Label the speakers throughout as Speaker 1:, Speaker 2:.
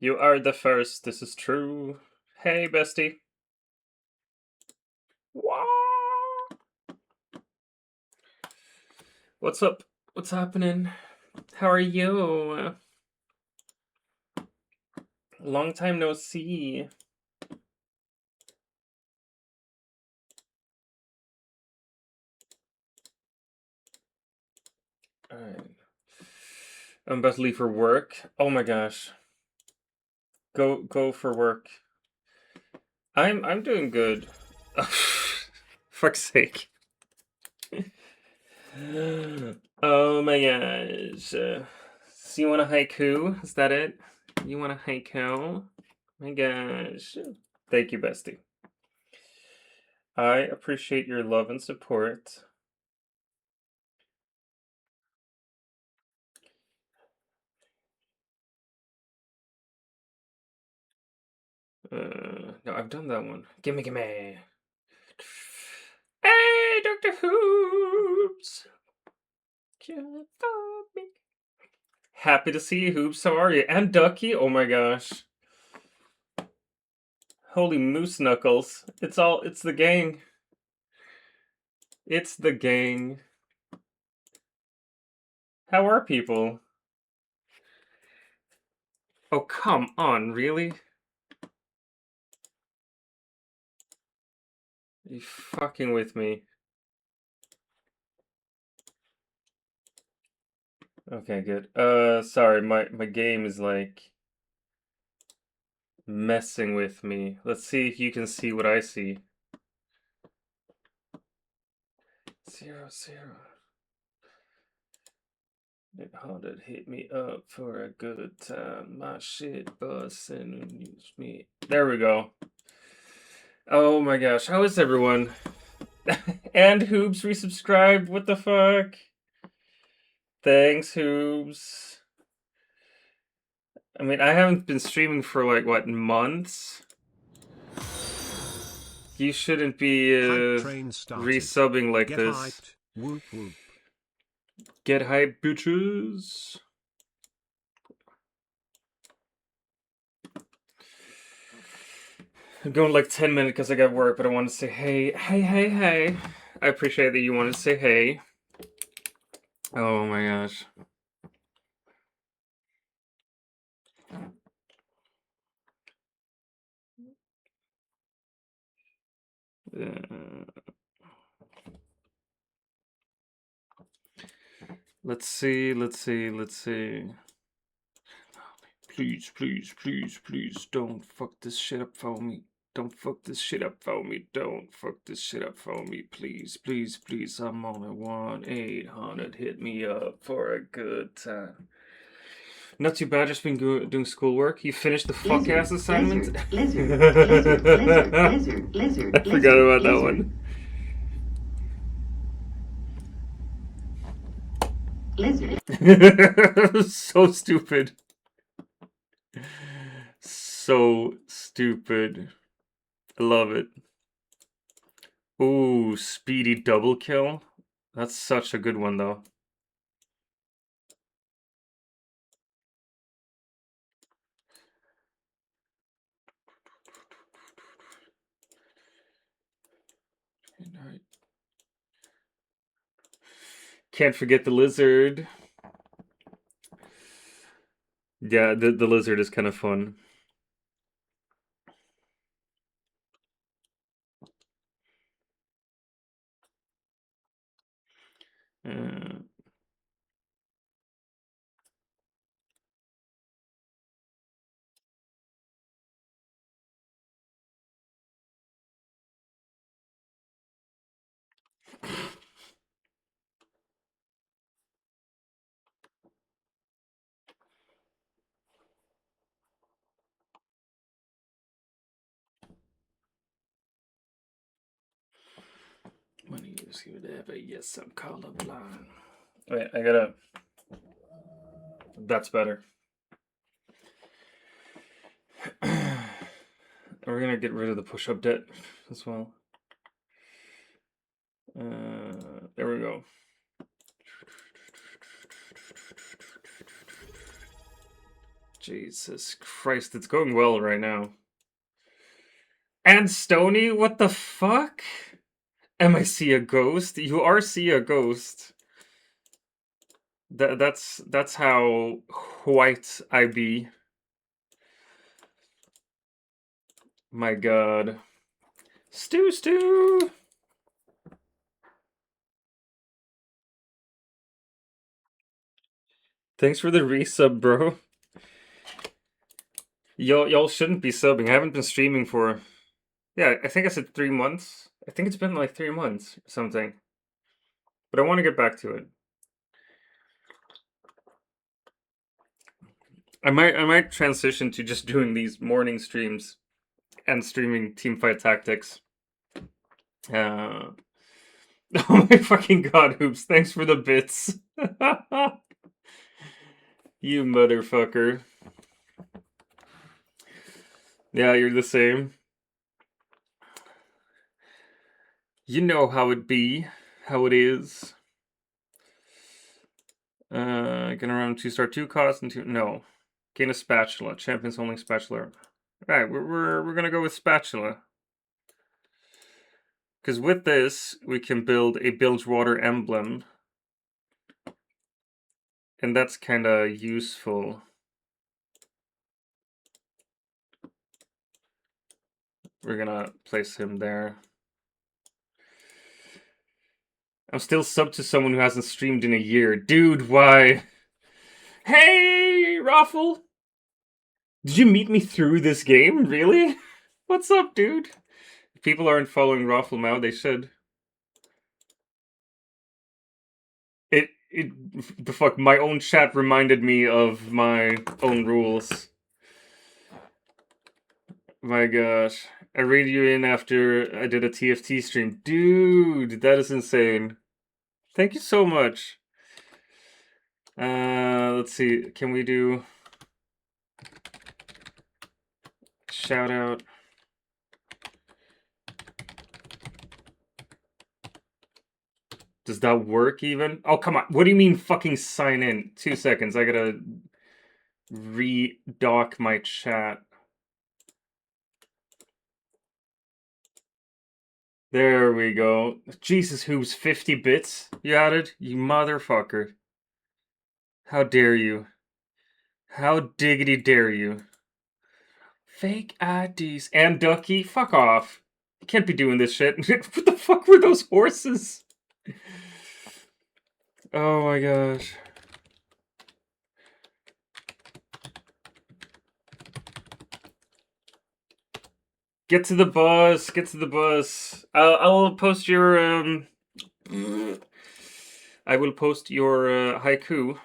Speaker 1: You are the first. This is true. Hey, bestie. Wah! What's up? What's happening? How are you? Long time no see. Alright. I'm about to leave for work. Oh my gosh. Go for work. I'm doing good. Fuck's sake. Oh my gosh. So you want a haiku? Is that it? You want a haiku? My gosh. Thank you, bestie. I appreciate your love and support. No, I've done that one. Gimme. Hey, Dr. Hoops! Happy to see you, Hoops. How are you? And Ducky? Oh my gosh. Holy moose knuckles. It's the gang. It's the gang. How are people? Oh, come on, really? Are you fucking with me? Okay, good. Sorry, my game is like messing with me. Let's see if you can see what I see. 0, 0. It haunted hit me up for a good time. My shit bustin' and use me. There we go. Oh my gosh, how is everyone? And Hoobs resubscribed. What the fuck? Thanks, Hoobs. I mean, I haven't been streaming for like what, months? You shouldn't be resubbing like this.
Speaker 2: Hyped. Whoop whoop.
Speaker 1: Get hyped, bitches. I'm going like 10 minutes because I got work, but I want to say hey. I appreciate that you want to say hey. Oh my gosh. Let's see. Please, don't fuck this shit up for me. Don't fuck this shit up for me. Please. I'm on a 1-800. Hit me up for a good time. Not too bad, just been doing schoolwork. You finished the fuck ass assignment?
Speaker 3: Lizard.
Speaker 1: I forgot about that one.
Speaker 3: Lizard.
Speaker 1: So stupid. So stupid. I love it. Ooh, speedy double kill. That's such a good one, though. Alright. Can't forget the lizard. Yeah, the lizard is kind of fun. Money is whatever. Yes, I'm colorblind. Wait, I gotta. That's better. We're gonna get rid of the push-up debt as well. There we go. Jesus Christ, it's going well right now. And Stony, what the fuck? Am I see a ghost? You are see a ghost. That's how white I be. My god. Stew! Thanks for the resub, bro. Y'all shouldn't be subbing. I haven't been streaming for... Yeah, I think I said 3 months. I think it's been like 3 months or something. But I want to get back to it. I might transition to just doing these morning streams and streaming Teamfight Tactics. Oh my fucking god, Hoops, thanks for the bits. You motherfucker. Yeah, you're the same. You know how it be, how it is. Get around 2-star 2 cost and 2... No. Gain a spatula. Champions only spatula. Alright, we're gonna go with spatula. Because with this, we can build a Bilgewater emblem. And that's kind of useful. We're gonna place him there. I'm still subbed to someone who hasn't streamed in a year. Dude, why? Hey, Raffle! Did you meet me through this game? Really? What's up, dude? If people aren't following Raffle now, they should. The fuck, my own chat reminded me of my own rules. My gosh. I read you in after I did a TFT stream. Dude, that is insane. Thank you so much. Let's see. Can we do... Shout out. Does that work even? Oh, come on. What do you mean fucking sign in? 2 seconds. I gotta redock my chat. There we go. Jesus, who's 50 bits you added? You motherfucker. How dare you? How diggity dare you? Fake IDs. And Ducky, fuck off. You can't be doing this shit. What the fuck were those horses? Oh my gosh. Get to the bus. Get to the bus. I'll post your I will post your haiku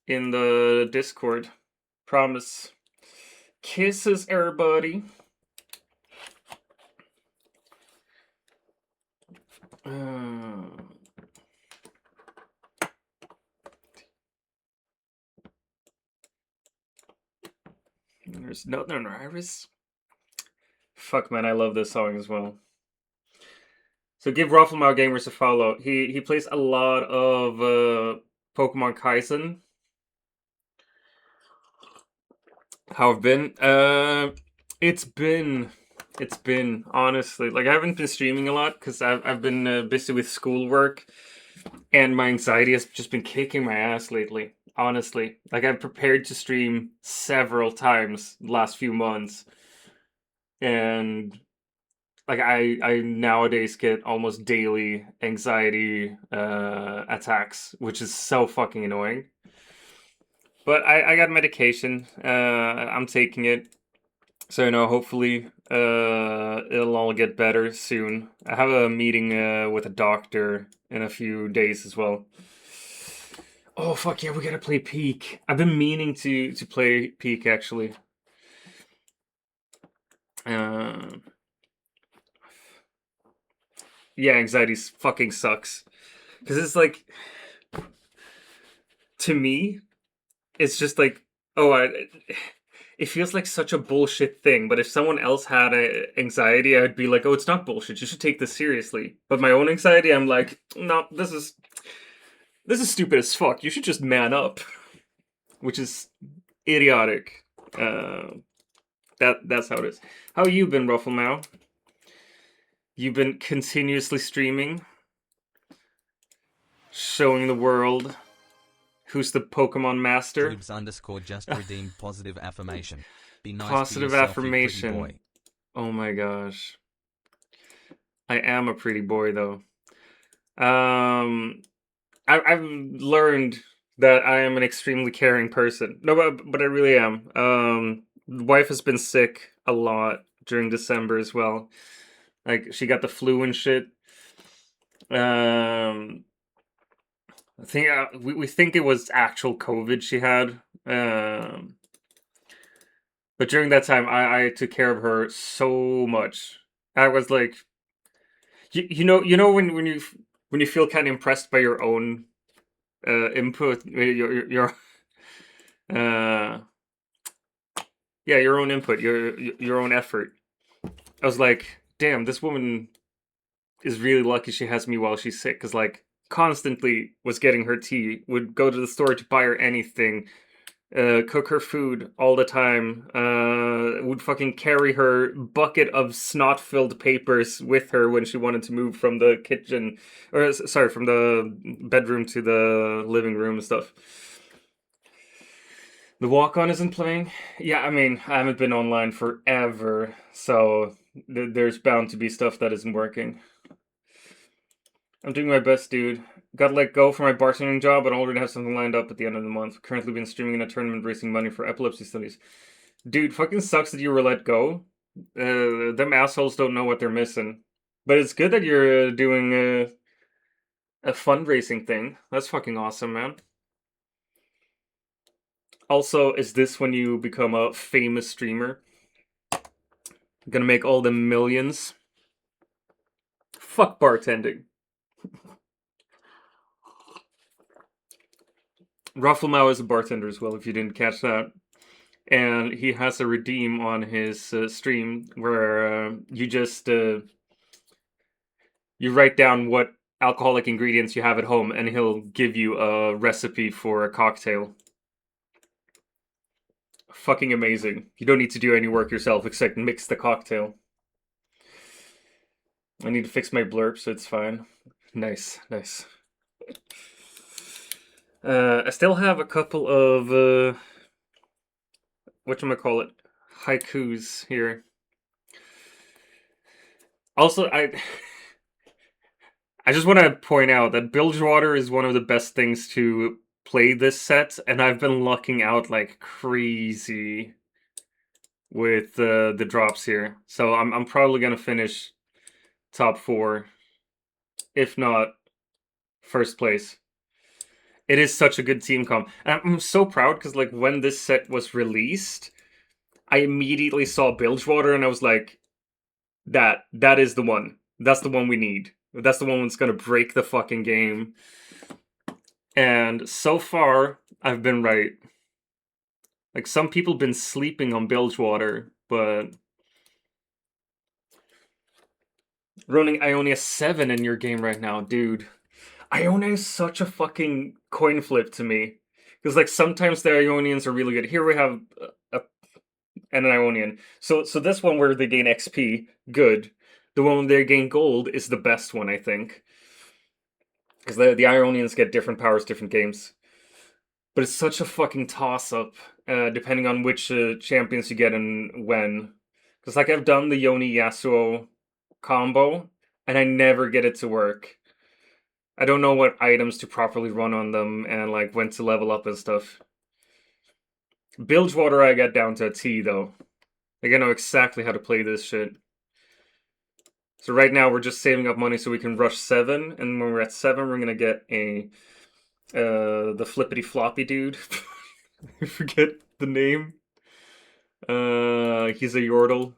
Speaker 1: in the Discord. Promise. Kisses, everybody. There's no Iris. Fuck, man, I love this song as well. So give Rafflemau Gamers a follow. He plays a lot of Pokemon Kaizen. How have been? It's been honestly, like, I haven't been streaming a lot because I've been busy with schoolwork, and my anxiety has just been kicking my ass lately. Honestly, like, I've prepared to stream several times the last few months, and like I nowadays get almost daily anxiety attacks, which is so fucking annoying. But I got medication. I'm taking it. So, you know, hopefully it'll all get better soon. I have a meeting with a doctor in a few days as well. Oh, fuck yeah, we gotta play Peak. I've been meaning to play Peak, actually. Yeah, anxiety fucking sucks. Because it's like... To me, it's just like... Oh, it feels like such a bullshit thing, but if someone else had anxiety, I'd be like, oh, it's not bullshit, you should take this seriously. But my own anxiety, I'm like, no, this is stupid as fuck, you should just man up. Which is idiotic. That's how it is. How you been, Rufflemau? You've been continuously streaming, showing the world who's the Pokemon master.
Speaker 2: Dribs_ just redeemed positive affirmation. Be nice
Speaker 1: Positive
Speaker 2: to yourself,
Speaker 1: affirmation.
Speaker 2: you pretty boy.
Speaker 1: Oh my gosh. I am a pretty boy, though. I've learned that I am an extremely caring person. No, but I really am. The wife has been sick a lot during December as well. Like, she got the flu and shit. I think we think it was actual COVID she had. But during that time, I took care of her so much. I was like, you know when you feel kind of impressed by your own input, your uh yeah, your own input, your own effort. I was like, damn, this woman is really lucky she has me while she's sick, because like constantly was getting her tea, would go to the store to buy her anything, cook her food all the time, would fucking carry her bucket of snot-filled papers with her when she wanted to move from the kitchen, or sorry, from the bedroom to the living room and stuff. The walk-on isn't playing? Yeah, I mean, I haven't been online forever, so there's bound to be stuff that isn't working. I'm doing my best, dude. Got let go for my bartending job, but I already have something lined up at the end of the month. Currently been streaming in a tournament raising money for epilepsy studies. Dude, fucking sucks that you were let go. Them assholes don't know what they're missing. But it's good that you're doing a fundraising thing. That's fucking awesome, man. Also, is this when you become a famous streamer? Gonna make all the millions? Fuck bartending. Rufflemau is a bartender as well, if you didn't catch that. And he has a redeem on his stream where you just you write down what alcoholic ingredients you have at home, and he'll give you a recipe for a cocktail. Fucking amazing. You don't need to do any work yourself except mix the cocktail. I need to fix my blurb, so it's fine. Nice, nice. I still have a couple of whatchamacallit, haikus here. Also, I just want to point out that Bilgewater is one of the best things to play this set, and I've been lucking out like crazy with the drops here. So I'm probably gonna finish top 4, if not first place. It is such a good team comp. And I'm so proud because like when this set was released, I immediately saw Bilgewater and I was like, that is the one. That's the one we need. That's the one that's gonna break the fucking game. And so far, I've been right. Like, some people have been sleeping on Bilgewater, but running Ionia 7 in your game right now, dude. Ionia is such a fucking coin flip to me. Because, like, sometimes the Ionians are really good. Here we have an Ionian. So this one where they gain XP, good. The one where they gain gold is the best one, I think. Because the Ionians get different powers, different games. But it's such a fucking toss-up, depending on which champions you get and when. Because, like, I've done the Yoni Yasuo combo, and I never get it to work. I don't know what items to properly run on them, and, like, when to level up and stuff. Bilgewater I got down to a T, though. Like, I know exactly how to play this shit. So right now, we're just saving up money so we can rush 7, and when we're at 7, we're gonna get a... the flippity floppy dude. I forget the name. He's a Yordle.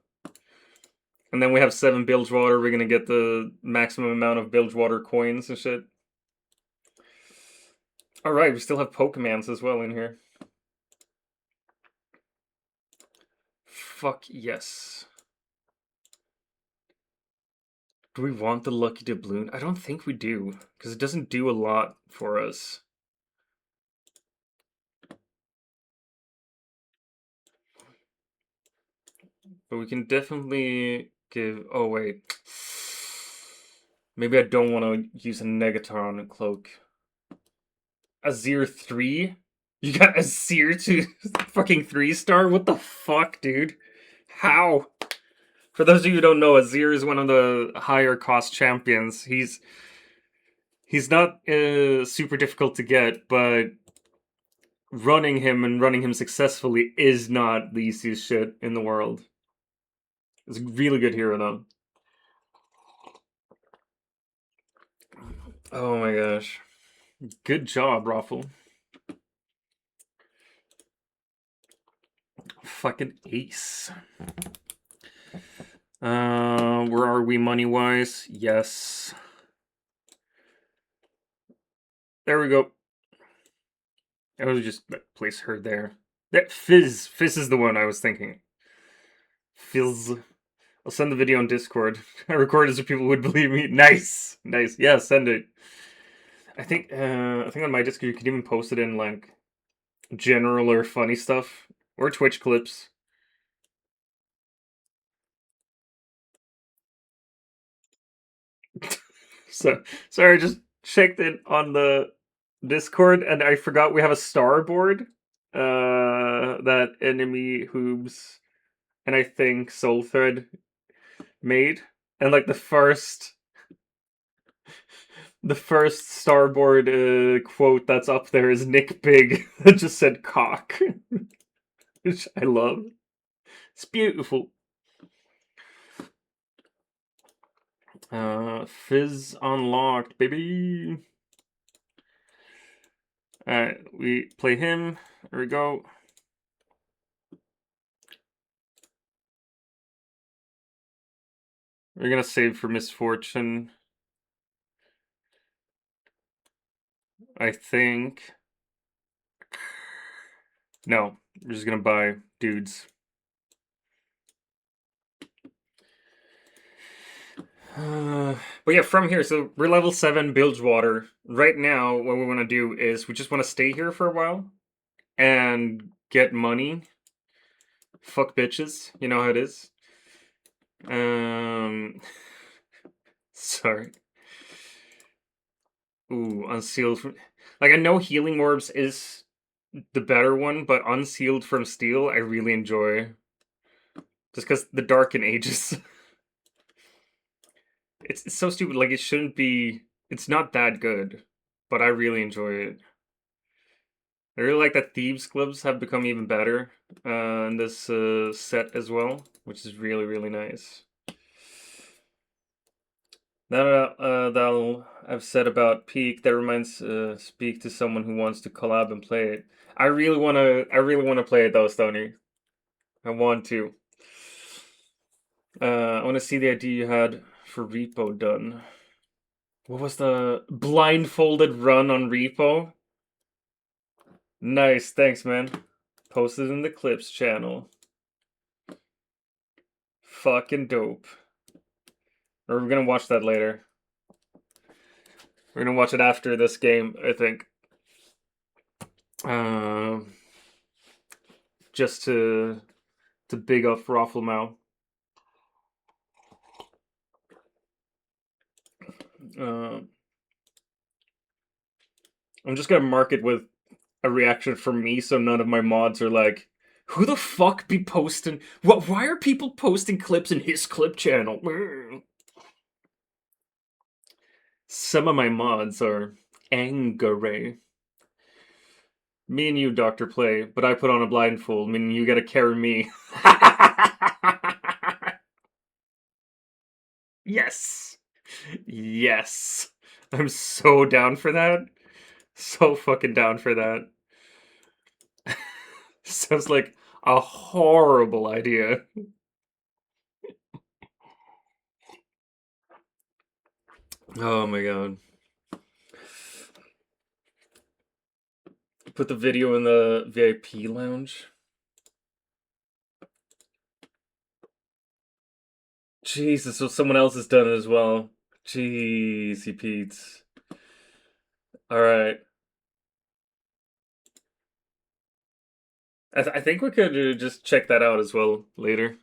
Speaker 1: And then we have 7 Bilgewater. We're gonna get the maximum amount of Bilgewater coins and shit. Alright, we still have Pokemons as well in here. Fuck yes. Do we want the Lucky Doubloon? I don't think we do, because it doesn't do a lot for us. But we can definitely give. Oh, wait. Maybe I don't want to use a Negatron cloak. Azir 3? You got Azir to fucking 3-star? What the fuck, dude? How? For those of you who don't know, Azir is one of the higher cost champions. He's not super difficult to get, but running him and running him successfully is not the easiest shit in the world. It's a really good hero, though. Oh my gosh. Good job, Raffle. Fucking ace. Where are we money-wise? Yes. There we go. I would just place her there. That Fizz. Fizz is the one I was thinking. Fizz. I'll send the video on Discord. I recorded so people would believe me. Nice, nice. Yeah, send it. I think on my Discord you could even post it in like general or funny stuff or Twitch clips. So sorry, I just checked it on the Discord and I forgot we have a starboard. That enemy hooves and I think Soul Thread made. And like the first starboard quote that's up there is Nick Big that just said cock, which I love. It's beautiful. Fizz unlocked, baby. Alright, we play him. There we go. We're gonna save for Misfortune. I think. No, we're just gonna buy dudes. But yeah, from here, so we're level 7 Bilgewater. Right now, what we want to do is we just want to stay here for a while and get money. Fuck bitches, you know how it is. Sorry. Ooh, unsealed. Like, I know Healing Orbs is the better one, but Unsealed from Steel I really enjoy. Just because the Darken Ages. It's so stupid, like, it shouldn't be... It's not that good, but I really enjoy it. I really like that Thieves' Clubs have become even better in this set as well, which is really, really nice. That I've said about Peak. That reminds speak to someone who wants to collab and play it. I really wanna play it though, Stony. I want to. I want to see the idea you had for Repo done. What was the blindfolded run on Repo? Nice, thanks, man. Posted in the Clips channel. Fucking dope. Or we're gonna watch that later. We're gonna watch it after this game, I think. Just to big up Rafflemau. I'm just gonna mark it with a reaction from me, so none of my mods are like, "Who the fuck be posting? What? Why are people posting clips in his clip channel?" Some of my mods are angry. Me and you, Doctor Play, but I put on a blindfold, meaning you gotta carry me. Yes, yes, I'm so down for that. So fucking down for that. Sounds like a horrible idea. Oh my god. Put the video in the VIP lounge. Jesus, so someone else has done it as well. Jeezy Pete's. Alright. I think we could just check that out as well later.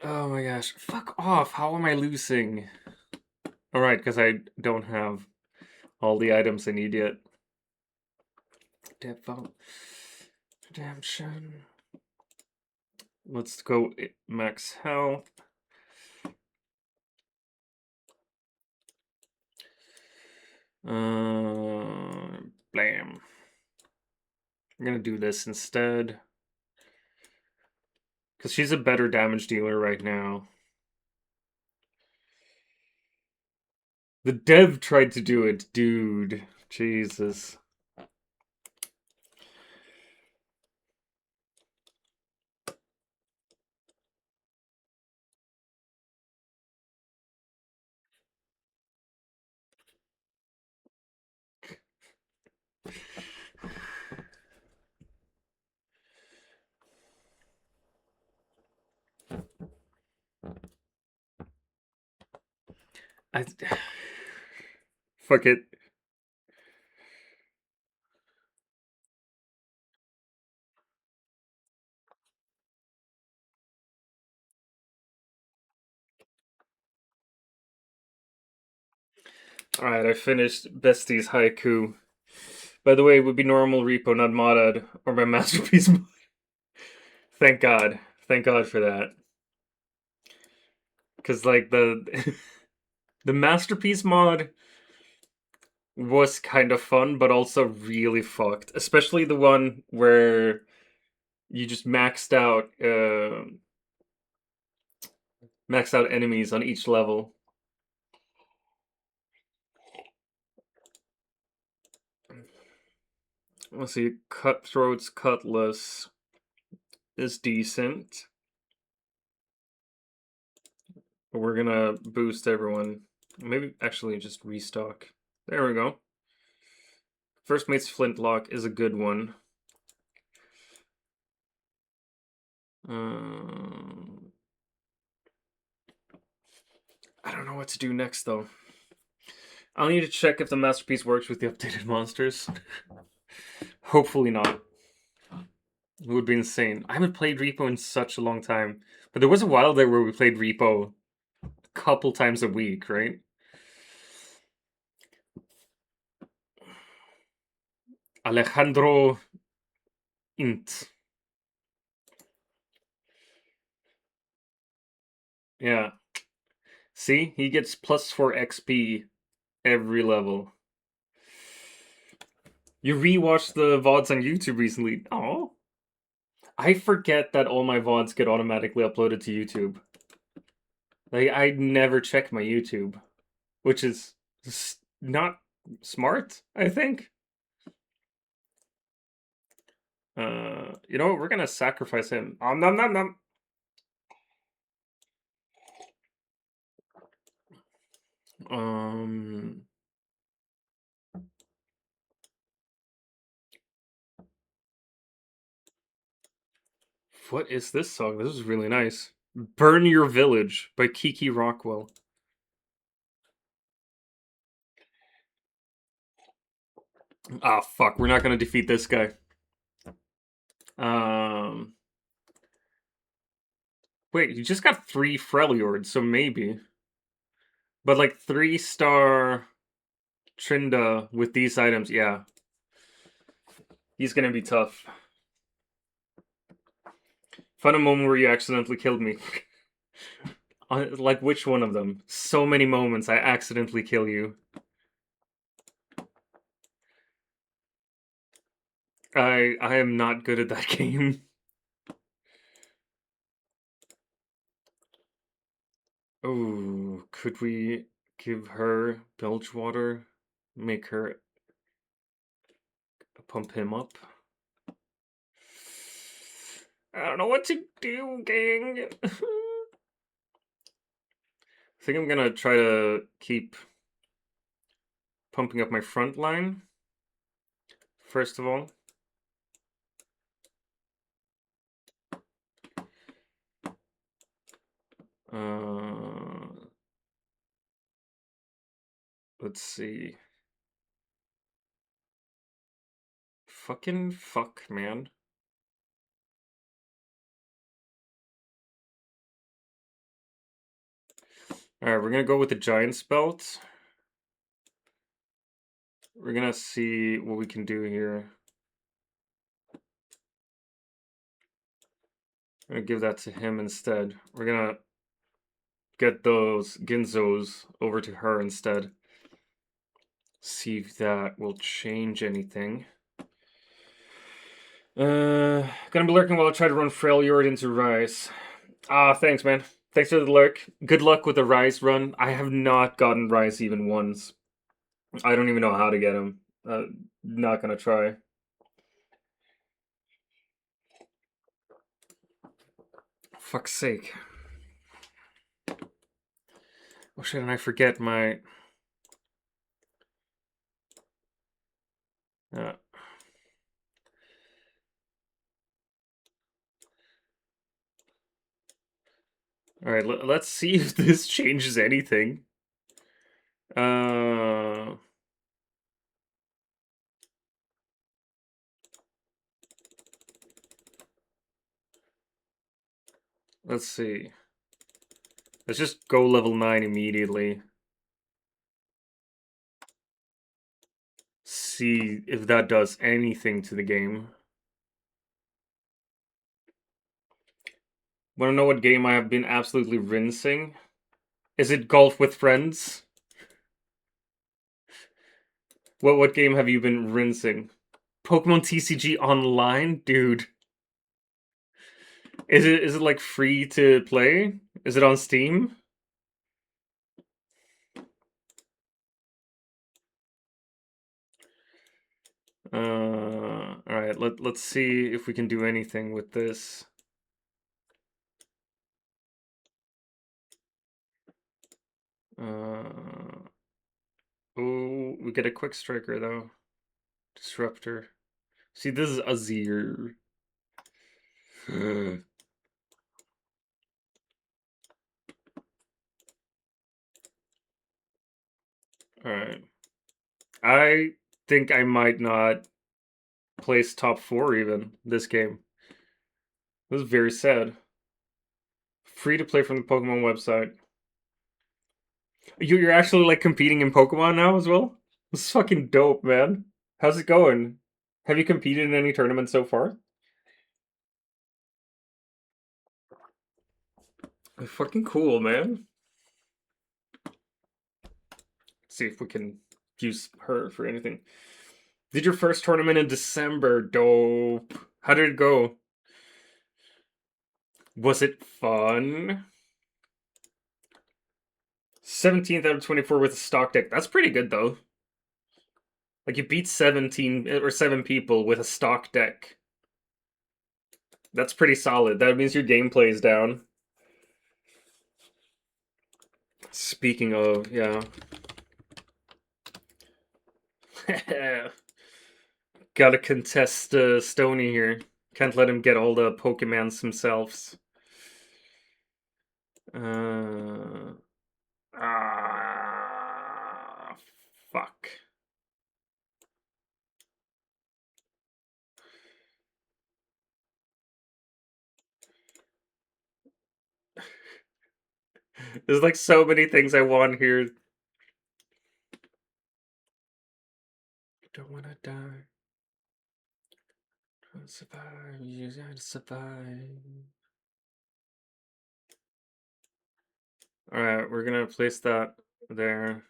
Speaker 1: Oh my gosh. Fuck off. How am I losing? Alright, because I don't have all the items I need yet. Default. Redemption. Let's go max health. Blam. I'm gonna do this instead. Because she's a better damage dealer right now. The dev tried to do it, dude. Jesus. I fuck it. Alright, I finished Bestie's haiku. By the way, it would be normal repo, not modded, or my masterpiece. Thank God. Thank God for that. Because, like, the the masterpiece mod was kind of fun, but also really fucked. Especially the one where you just maxed out enemies on each level. Let's see, Cutthroat's Cutlass is decent. But we're gonna boost everyone. Maybe actually just restock. There we go. First Mate's Flintlock is a good one. I don't know what to do next though. I'll need to check if the masterpiece works with the updated monsters. Hopefully not. It would be insane. I haven't played Repo in such a long time. But there was a while there where we played Repo a couple times a week, right? Alejandro Int. Yeah. See? He gets +4 XP every level. You rewatched the VODs on YouTube recently. Oh. I forget that all my VODs get automatically uploaded to YouTube. Like, I never check my YouTube, which is not smart, I think. You know what? We're gonna sacrifice him. Nom nom nom. Um, what is this song? This is really nice. Burn Your Village by Kiki Rockwell. Ah, fuck. We're not gonna defeat this guy. Um, wait, you just got 3 Freljords, so maybe. But like 3-star Trinda with these items, yeah. He's gonna be tough. Find a moment where you accidentally killed me. Like, which one of them? So many moments I accidentally kill you. I am not good at that game. Oh, could we give her bilge water? Make her pump him up? I don't know what to do, gang. I think I'm gonna try to keep pumping up my front line. First of all. Let's see. Fucking fuck, man. Alright, we're gonna go with the Giant's Belt. We're gonna see what we can do here. I'm gonna give that to him instead. We're gonna get those Ginzos over to her instead. See if that will change anything. Gonna be lurking while I try to run Freljord into Rise. Ah, thanks, man. Thanks for the lurk. Good luck with the Rise run. I have not gotten Rise even once. I don't even know how to get him. Not gonna try. Fuck's sake. Oh shit, and I forget my... Alright, let's see if this changes anything. Let's see. Let's just go level 9 immediately. See if that does anything to the game. Wanna know what game I have been absolutely rinsing? Is it Golf with Friends? What game have you been rinsing? Pokemon TCG Online? Dude. Is it like free to play? Is it on Steam? Alright, let's see if we can do anything with this. Oh, we get a quick striker though. Disruptor. See, this is Azir. Alright. I think I might not place top 4 even this game. This is very sad. Free to play from the Pokemon website. You're actually like competing in Pokemon now as well? This is fucking dope, man. How's it going? Have you competed in any tournaments so far? Fucking cool, man. Let's see if we can use her for anything. Did your first tournament in December. Dope. How did it go? Was it fun? 17th out of 24 with a stock deck. That's pretty good, though. Like, you beat 17 or 7 people with a stock deck. That's pretty solid. That means your gameplay is down. Speaking of, yeah. Gotta contest Stony here. Can't let him get all the Pokemons himself. Fuck. There's like so many things I want here. Don't wanna die. Trying to survive. You gotta survive. Alright, we're gonna place that there.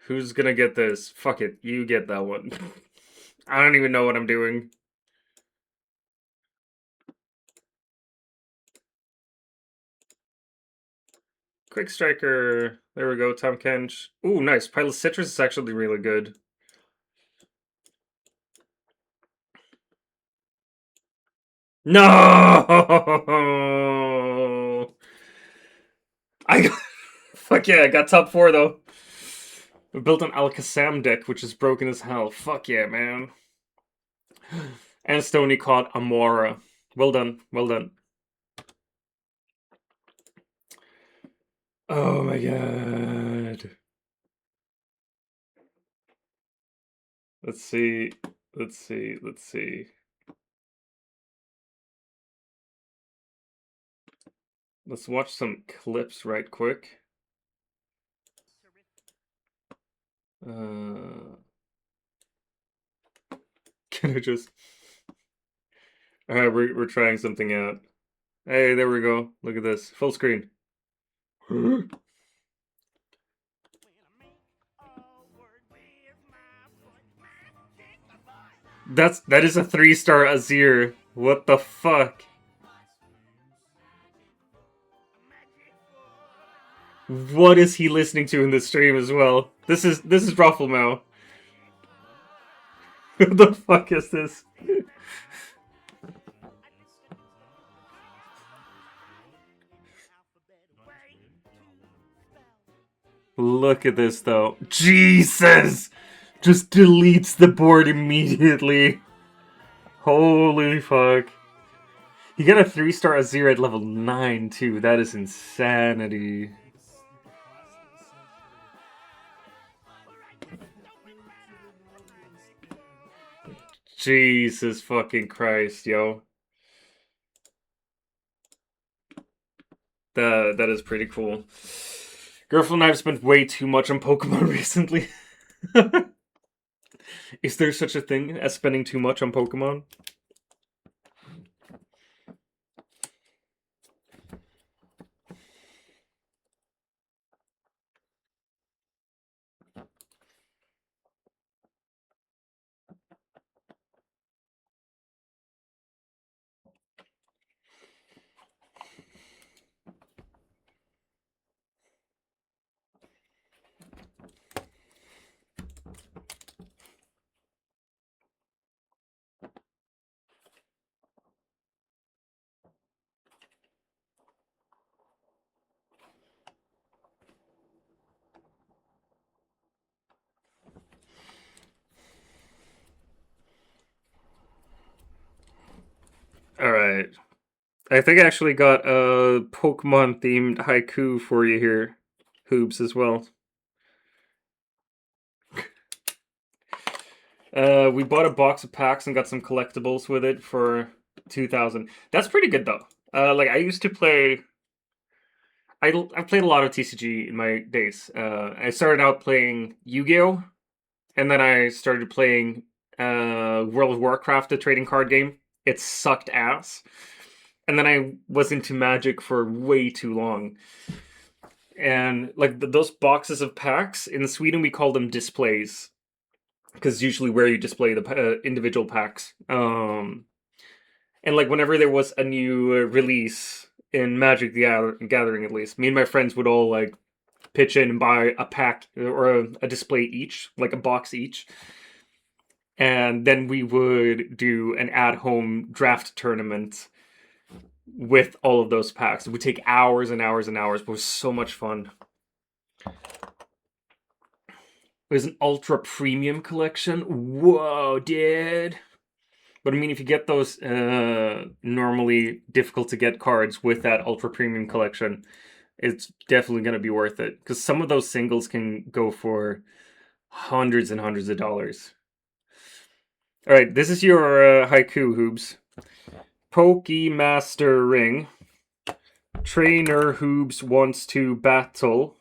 Speaker 1: Who's gonna get this? Fuck it, you get that one. I don't even know what I'm doing. Quick Striker. There we go, Tom Kench. Ooh, nice. Pilot Citrus is actually really good. No! I got... Fuck yeah, I got top 4 though. I built an Alakazam deck, which is broken as hell. Fuck yeah, man. And Stony caught Amora. Well done, well done. Oh my god. Let's see. Let's see. Let's see. Let's watch some clips right quick. Can I just... Alright, we're trying something out. Hey, there we go. Look at this. Full screen. That is a 3-star Azir. What the fuck? What is he listening to in this stream as well? This is Rufflemau. What the fuck is this? Look at this though. Jesus! Just deletes the board immediately. Holy fuck. You got a 3-star Azir at level 9 too. That is insanity. Jesus fucking Christ, yo. That is pretty cool. Girlfriend and I have spent way too much on Pokemon recently. Is there such a thing as spending too much on Pokemon? Alright. I think I actually got a Pokemon-themed haiku for you here, Hoobs, as well. We bought a box of packs and got some collectibles with it for 2,000. That's pretty good, though. Like, I used to play... I played a lot of TCG in my days. I started out playing Yu-Gi-Oh! And then I started playing World of Warcraft, the trading card game. It sucked ass. And then I was into Magic for way too long. And like those boxes of packs, in Sweden we call them displays. Because usually where you display the individual packs. And like whenever there was a new release in Magic the Gathering, at least, me and my friends would all like pitch in and buy a pack or a display each, like a box each. And then we would do an at-home draft tournament with all of those packs. It would take hours and hours and hours, but it was so much fun. It was an ultra premium collection. Whoa, dude. But I mean, if you get those normally difficult to get cards with that ultra premium collection, it's definitely going to be worth it. Because some of those singles can go for hundreds and hundreds of dollars. All right, this is your haiku, Hoobs. Pokemaster Ring. Trainer Hoobs wants to battle.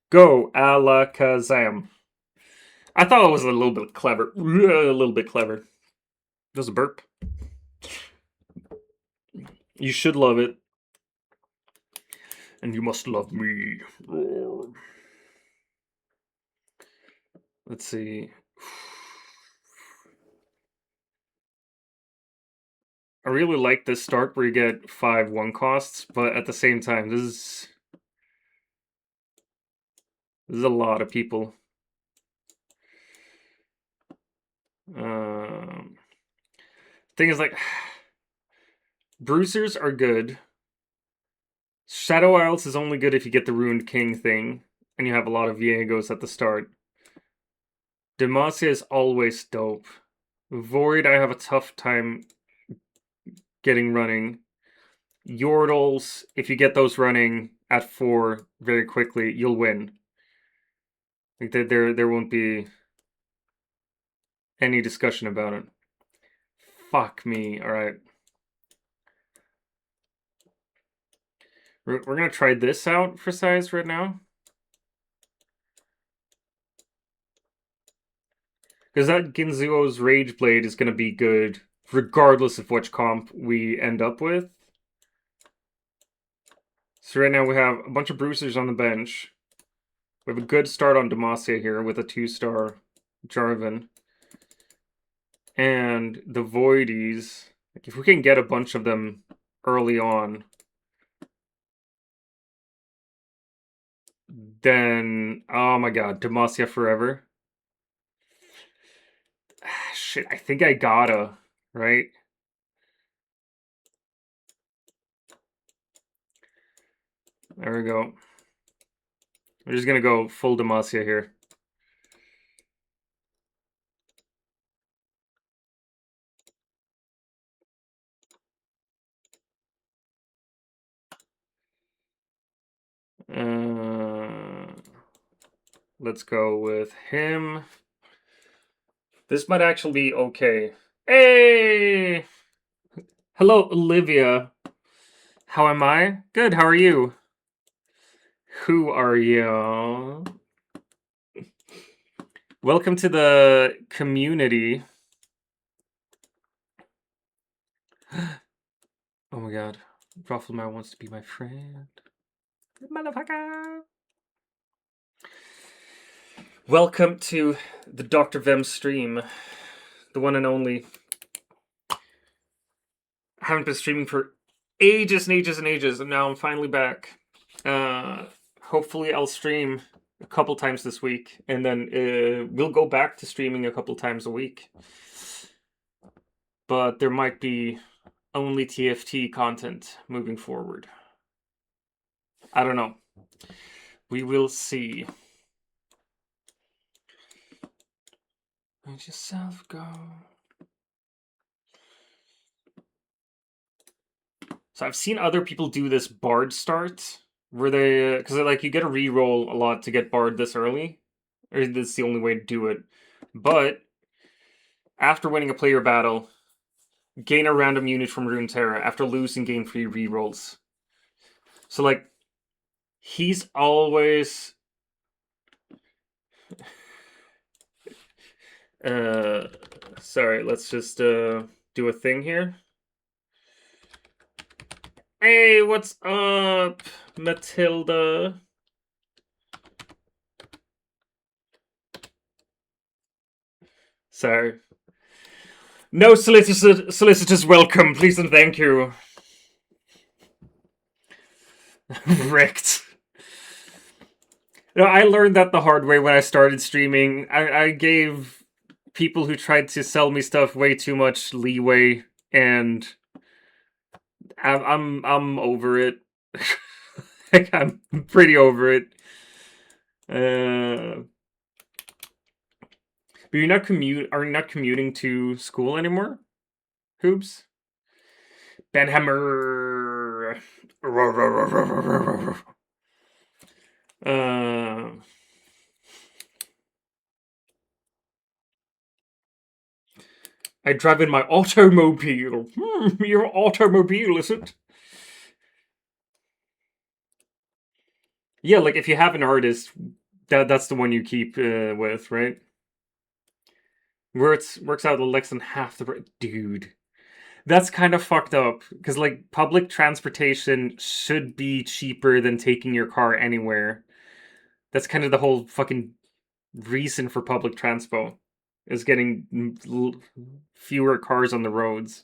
Speaker 1: Go, Alakazam. I thought it was a little bit clever. A little bit clever. That was a burp. You should love it. And you must love me. Let's see. I really like this start where you get 5 1 costs, but at the same time, this is a lot of people. Thing is, like, Bruisers are good. Shadow Isles is only good if you get the Ruined King thing, and you have a lot of Viegos at the start. Demacia is always dope. Void, I have a tough time getting running. Yordles, if you get those running at 4 very quickly, you'll win. Like there won't be any discussion about it. Fuck me, alright. We're gonna try this out for size right now. Because that Ginzuo's Rage Blade is gonna be good, regardless of which comp we end up with. So right now we have a bunch of bruisers on the bench. We have a good start on Demacia here with a 2-star Jarvan. And the Voidies, like if we can get a bunch of them early on, then, oh my god, Demacia forever. Shit, I think I gotta, right? There we go. We're just gonna go full Demacia here. Let's go with him. This might actually be okay. Hey! Hello, Olivia. How am I? Good, how are you? Who are you? Welcome to the community. Oh my god. Ruffleman wants to be my friend. Motherfucker! Welcome to the DrVem stream. The one and only. I haven't been streaming for ages and ages and ages, and now I'm finally back. Hopefully I'll stream a couple times this week, and then we'll go back to streaming a couple times a week. But there might be only TFT content moving forward. I don't know. We will see. Let yourself go. So I've seen other people do this Bard start, where they, because like you get a reroll a lot to get Bard this early, or that's the only way to do it. But after winning a player battle, gain a random unit from Runeterra. After losing, gain 3 rerolls. So like, he's always sorry, let's just do a thing here. Hey, what's up, Matilda? Sorry. No solicitors welcome, please and thank you. Wrecked. No, I learned that the hard way when I started streaming. I gave people who tried to sell me stuff way too much leeway, and I'm over it. Like, I'm pretty over it. But you're not are you not commuting to school anymore? Hoops? Benhammer. I drive in my automobile. Your automobile, is it? Yeah, like if you have an artist, that's the one you keep with, right? Where it works out less than half the dude. That's kind of fucked up because like public transportation should be cheaper than taking your car anywhere. That's kind of the whole fucking reason for public transpo is getting fewer cars on the roads.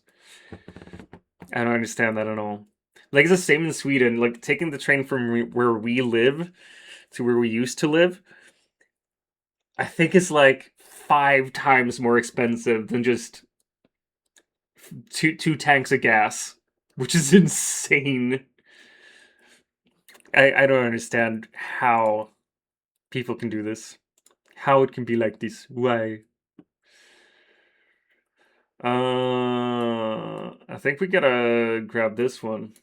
Speaker 1: I don't understand that at all. Like, it's the same in Sweden. Like, taking the train from where we live to where we used to live, I think it's like 5 times more expensive than just two tanks of gas, which is insane. I don't understand how people can do this. How it can be like this. Why? I think we gotta grab this one.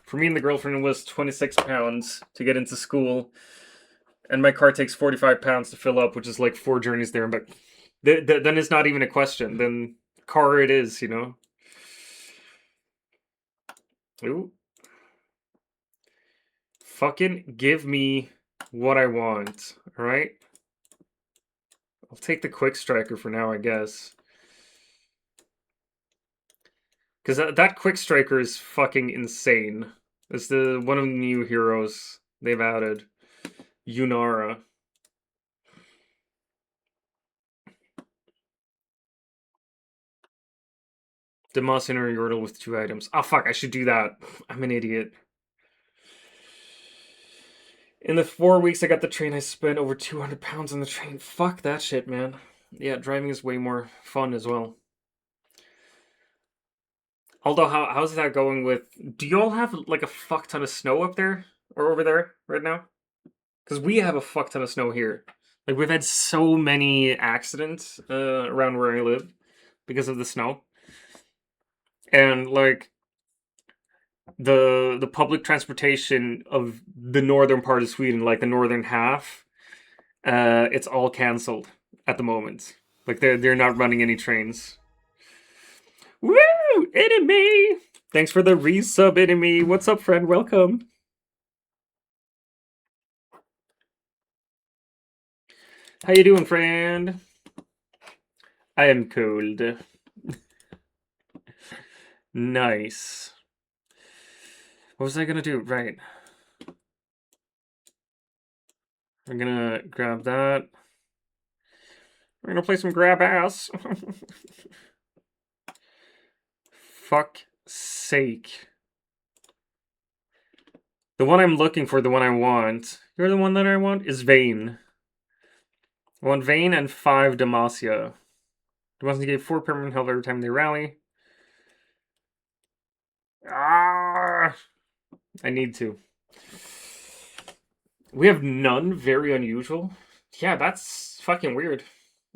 Speaker 1: For me and the girlfriend, it was £26 to get into school, and my car takes £45 to fill up, which is like 4 journeys there. But then it's not even a question. Then car it is, you know. Ooh. Fucking give me what I want, alright? I'll take the Quick Striker for now, I guess. Because that Quick Striker is fucking insane. It's one of the new heroes they've added. Yunara. Demacian or Yordle with 2 items. Oh fuck, I should do that. I'm an idiot. In the 4 weeks I got the train, I spent over 200 pounds on the train. Fuck that shit, man. Yeah, driving is way more fun as well. Although, how's that going with... Do you all have, like, a fuck ton of snow up there? Or over there right now? Because we have a fuck ton of snow here. Like, we've had so many accidents around where I live because of the snow. And, like, the public transportation of the northern part of Sweden, like the northern half, it's all cancelled at the moment. Like, they're not running any trains. Woo! Enemy! Thanks for the resub, Enemy. What's up, friend? Welcome. How you doing, friend? I am cold. Nice. What was I gonna do? Right. I'm gonna grab that. We're gonna play some grab ass. Fuck sake. The one I'm looking for, the one I want. You're the one that I want? Is Vayne. I want Vayne and 5 Demacia. Demacia gave 4 permanent health every time they rally. Ah! I need to. We have none. Very unusual. Yeah, that's fucking weird.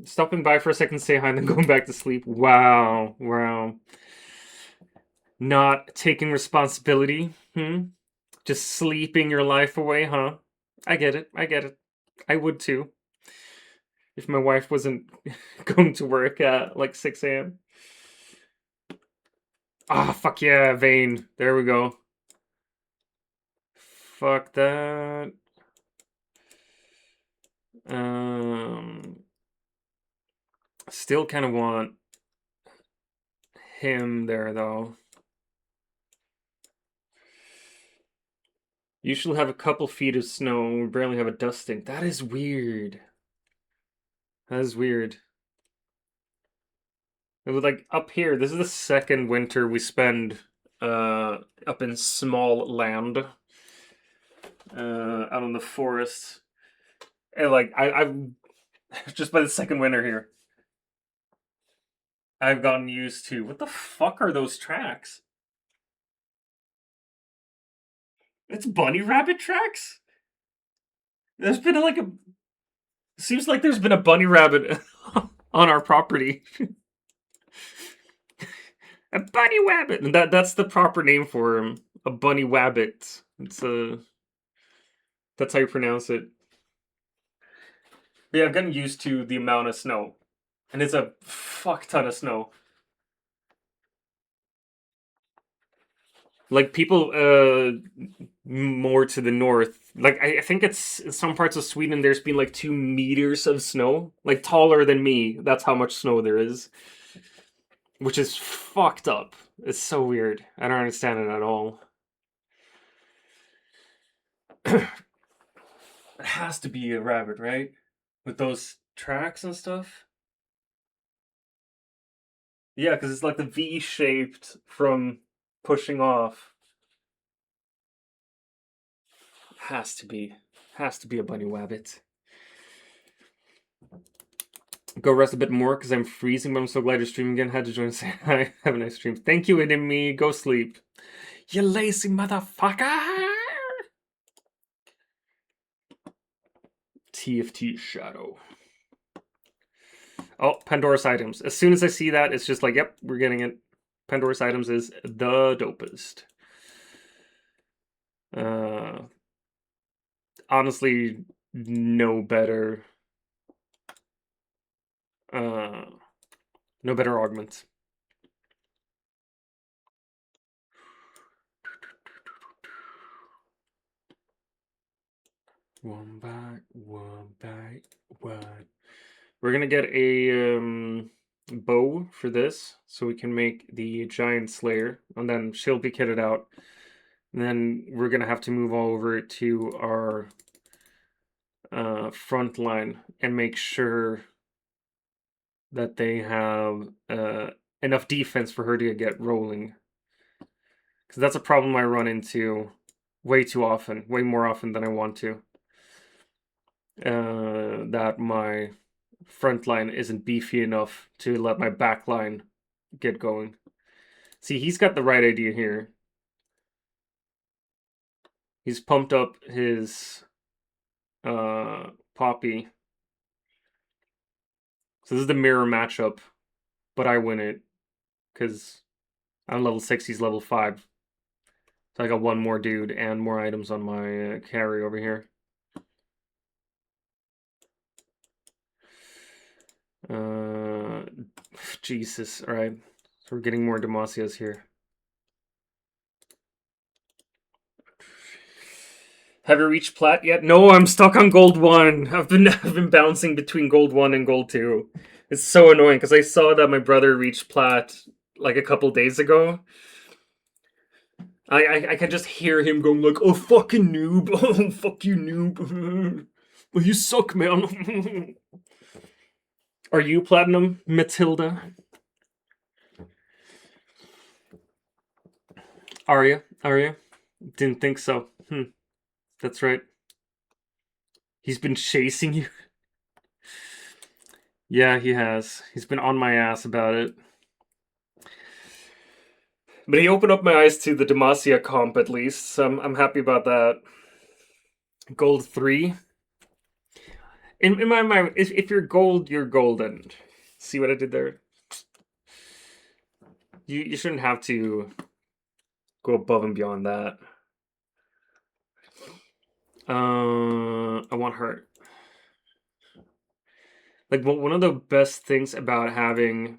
Speaker 1: Stopping by for a second, say hi, and then going back to sleep. Wow. Wow. Not taking responsibility. Just sleeping your life away, huh? I get it. I get it. I would too. If my wife wasn't going to work at like 6 a.m. Ah, fuck yeah, Vayne. There we go. Fuck that. Still kind of want him there, though. Usually have a couple feet of snow. We barely have a dusting. That is weird. That is weird. It was like up here. This is the second winter we spend up in small land, out in the forest, and like I've just by the second winter here, I've gotten used to. What the fuck are those tracks? It's bunny rabbit tracks. There's been like a. Seems like there's been a bunny rabbit on our property. A bunny wabbit. That's the proper name for him. A bunny wabbit. It's a. That's how you pronounce it. But yeah, I've gotten used to the amount of snow, and it's a fuck ton of snow. Like people, more to the north. Like I think it's in some parts of Sweden. There's been like 2 meters of snow, like taller than me. That's how much snow there is, which is fucked up. It's so weird. I don't understand it at all. It has to be a rabbit, right? With those tracks and stuff. Yeah, because it's like the V shaped from pushing off. Has to be. Has to be a bunny wabbit. Go rest a bit more because I'm freezing, but I'm so glad you're streaming again. Had to join and say hi. Have a nice stream. Thank you, enemy. Go sleep. You lazy motherfucker! TFT Shadow. Oh, Pandora's items. As soon as I see that, it's just like, yep, we're getting it. Pandora's items is the dopest. Honestly, no better. No better augment. One by one. We're gonna get a bow for this, so we can make the giant slayer, and then she'll be kitted out. And then we're gonna have to move over to our front line and make sure that they have enough defense for her to get rolling. Because that's a problem I run into way too often, way more often than I want to. That my front line isn't beefy enough to let my back line get going. See, he's got the right idea here. He's pumped up his Poppy. So this is the mirror matchup, but I win it because I'm level 6, he's level 5. So I got one more dude and more items on my carry over here. Jesus, alright. So we're getting more Demasias here. Have you reached plat yet? No, I'm stuck on gold 1. I've been bouncing between gold 1 and gold 2. It's so annoying because I saw that my brother reached plat like a couple days ago. I can just hear him going like, "Oh fucking noob, oh fuck you noob, well you suck, man." Are you platinum, Matilda? Are you? Are you? Didn't think so. That's right. He's been chasing you. Yeah, he has. He's been on my ass about it. But he opened up my eyes to the Demacia comp at least, so I'm happy about that. Gold 3. In my mind, if you're gold, you're golden. See what I did there? You shouldn't have to go above and beyond that. I want her. Like, one of the best things about having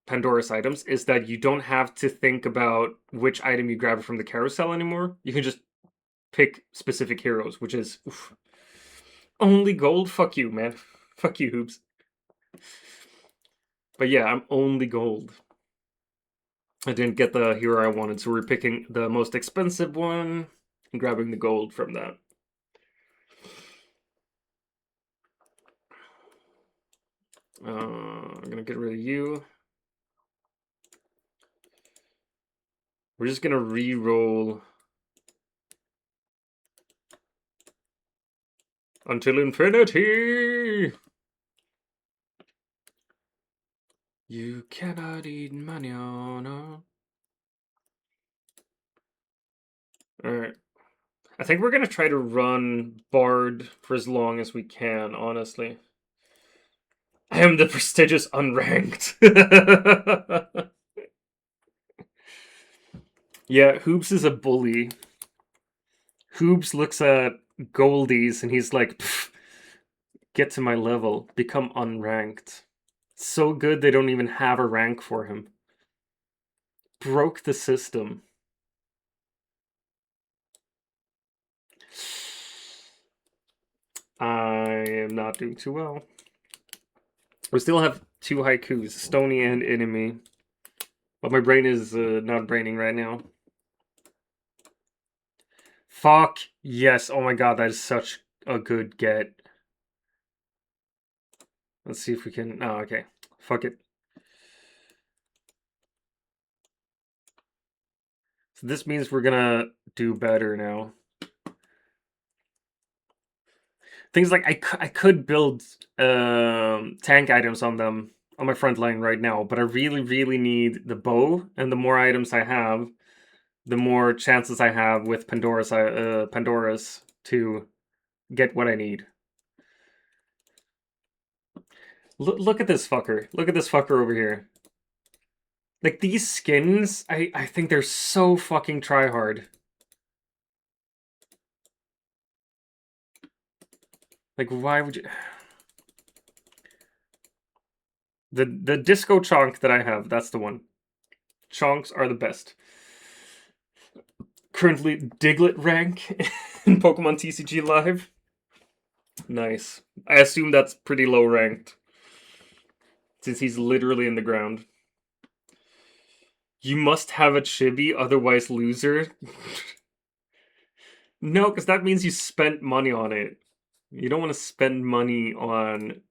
Speaker 1: Pandora's items is that you don't have to think about which item you grab from the carousel anymore. You can just pick specific heroes, which is oof. Only gold. Fuck you, man. Fuck you, Hoops. But yeah, I'm only gold. I didn't get the hero I wanted, so we're picking the most expensive one and grabbing the gold from that. I'm gonna get rid of you. We're just gonna re-roll until infinity. You cannot eat manana. Alright. I think we're gonna try to run Bard for as long as we can, honestly. I am the prestigious unranked. Yeah, Hoops is a bully. Hoops looks at Goldies and he's like, get to my level, become unranked. So good they don't even have a rank for him. Broke the system. I am not doing too well. We still have 2 haikus, Stony and Enemy. But my brain is not braining right now. Fuck yes. Oh my god, that is such a good get. Let's see if we can... Oh, okay. Fuck it. So this means we're gonna do better now. Things like I could build tank items on them on my front line right now, but I really need the bow, and the more items I have, the more chances I have with Pandora's to get what I need. Look at this fucker. Look at this fucker over here. Like, these skins, I think they're so fucking tryhard. Like, why would you... The disco chonk that I have, that's the one. Chonks are the best. Currently Diglett rank in Pokemon TCG Live. Nice. I assume that's pretty low ranked, since he's literally in the ground. You must have a chibi, otherwise loser. No, because that means you spent money on it. You don't want to spend money on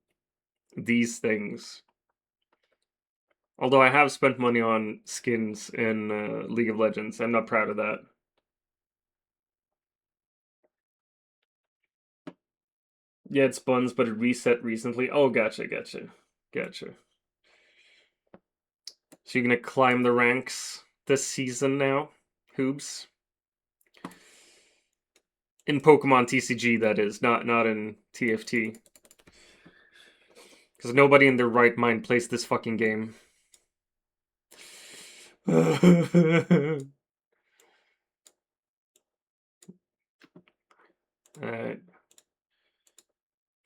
Speaker 1: these things. Although I have spent money on skins in League of Legends. I'm not proud of that. Yeah, it's buns, but it reset recently. Oh, gotcha. So you're gonna climb the ranks this season now, Hoobs? In Pokemon TCG, that is, not in TFT. Because nobody in their right mind plays this fucking game. Alright.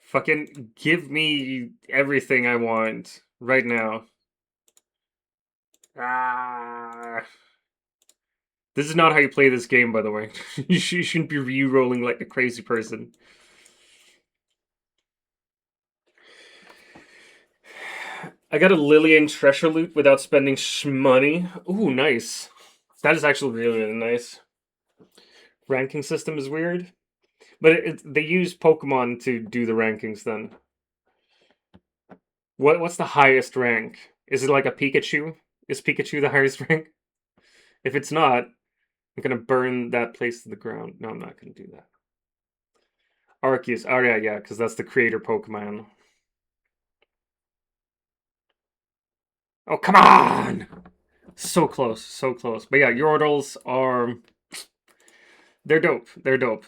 Speaker 1: Fucking give me everything I want right now. Ah. This is not how you play this game, by the way. You shouldn't be re-rolling like a crazy person. I got a Lillian treasure loot without spending money. Ooh, nice. That is actually really, really nice. Ranking system is weird. But they use Pokemon to do the rankings then. What's the highest rank? Is it like a Pikachu? Is Pikachu the highest rank? If it's not, I'm gonna burn that place to the ground. No, I'm not gonna do that. Arceus. Oh yeah, because that's the creator Pokemon. Oh, come on! So close, so close. But yeah, Yordles are... They're dope. They're dope.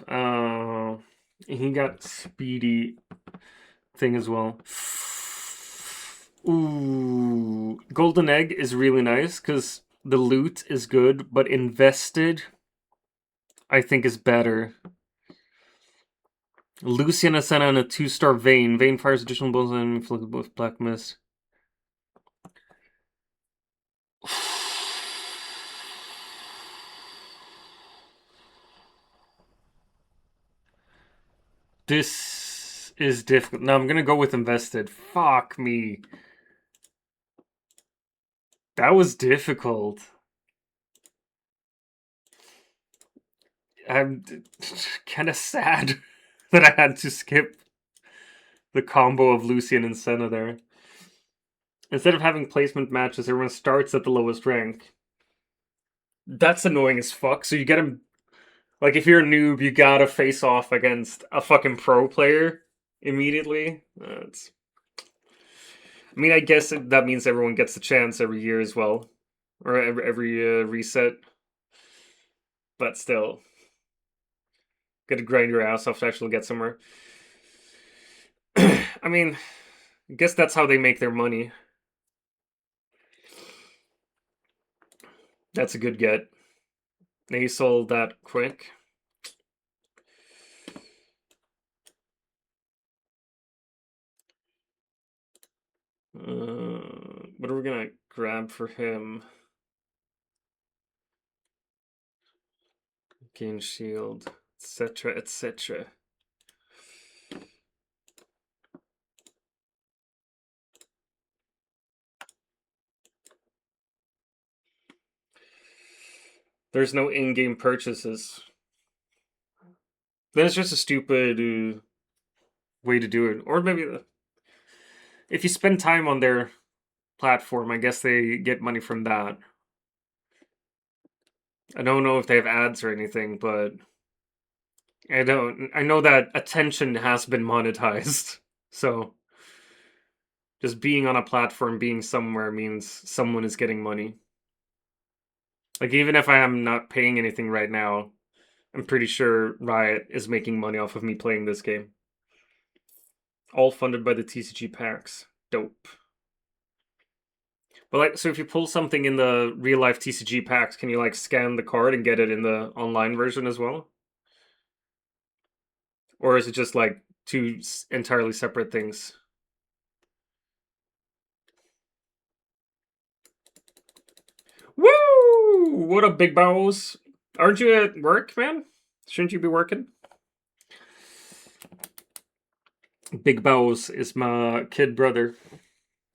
Speaker 1: He got speedy thing as well. Ooh, Golden Egg is really nice because the loot is good, but invested, I think, is better. Lucian Ascena and a 2-star Vayne. Vayne fires additional bones and inflicted with Black Mist. This is difficult. No, I'm gonna go with invested. Fuck me. That was difficult. I'm kind of sad that I had to skip the combo of Lucian and Senna there. Instead of having placement matches, everyone starts at the lowest rank. That's annoying as fuck. So you get him... Like, if you're a noob, you gotta face off against a fucking pro player immediately. I mean, I guess that means everyone gets a chance every year as well. Or every reset. But still. Gotta grind your ass off to actually get somewhere. I mean, I guess that's how they make their money. That's a good get. They sold that quick. What are we gonna grab for him? Gain shield, etc., etc. There's no in-game purchases. Then it's just a stupid way to do it. Or maybe if you spend time on their platform, I guess they get money from that. I don't know if they have ads or anything, but I know that attention has been monetized. So just being on a platform, being somewhere means someone is getting money. Like, even if I am not paying anything right now, I'm pretty sure Riot is making money off of me playing this game. All funded by the TCG packs. Dope. But like, so if you pull something in the real life TCG packs, can you like scan the card and get it in the online version as well? Or is it just like two entirely separate things? Woo! What up, big bows? Aren't you at work, man? Shouldn't you be working? Big Bows is my kid brother.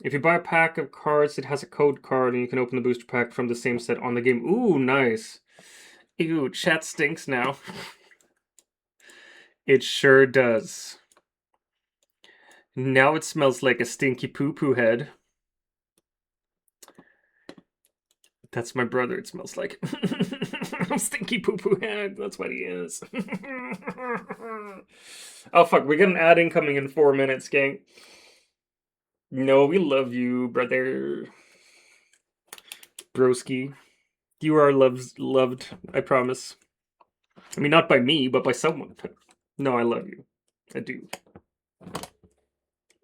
Speaker 1: If you buy a pack of cards, it has a code card, and you can open the booster pack from the same set on the game. Ooh, nice. Ew, chat stinks now. It sure does. Now it smells like a stinky poo-poo head. That's my brother, it smells like. Stinky poo-poo head, that's what he is. Oh fuck, we got an ad incoming in 4 minutes, gang. No, we love you, brother. Broski. You are loved, I promise. I mean, not by me, but by someone. No, I love you. I do.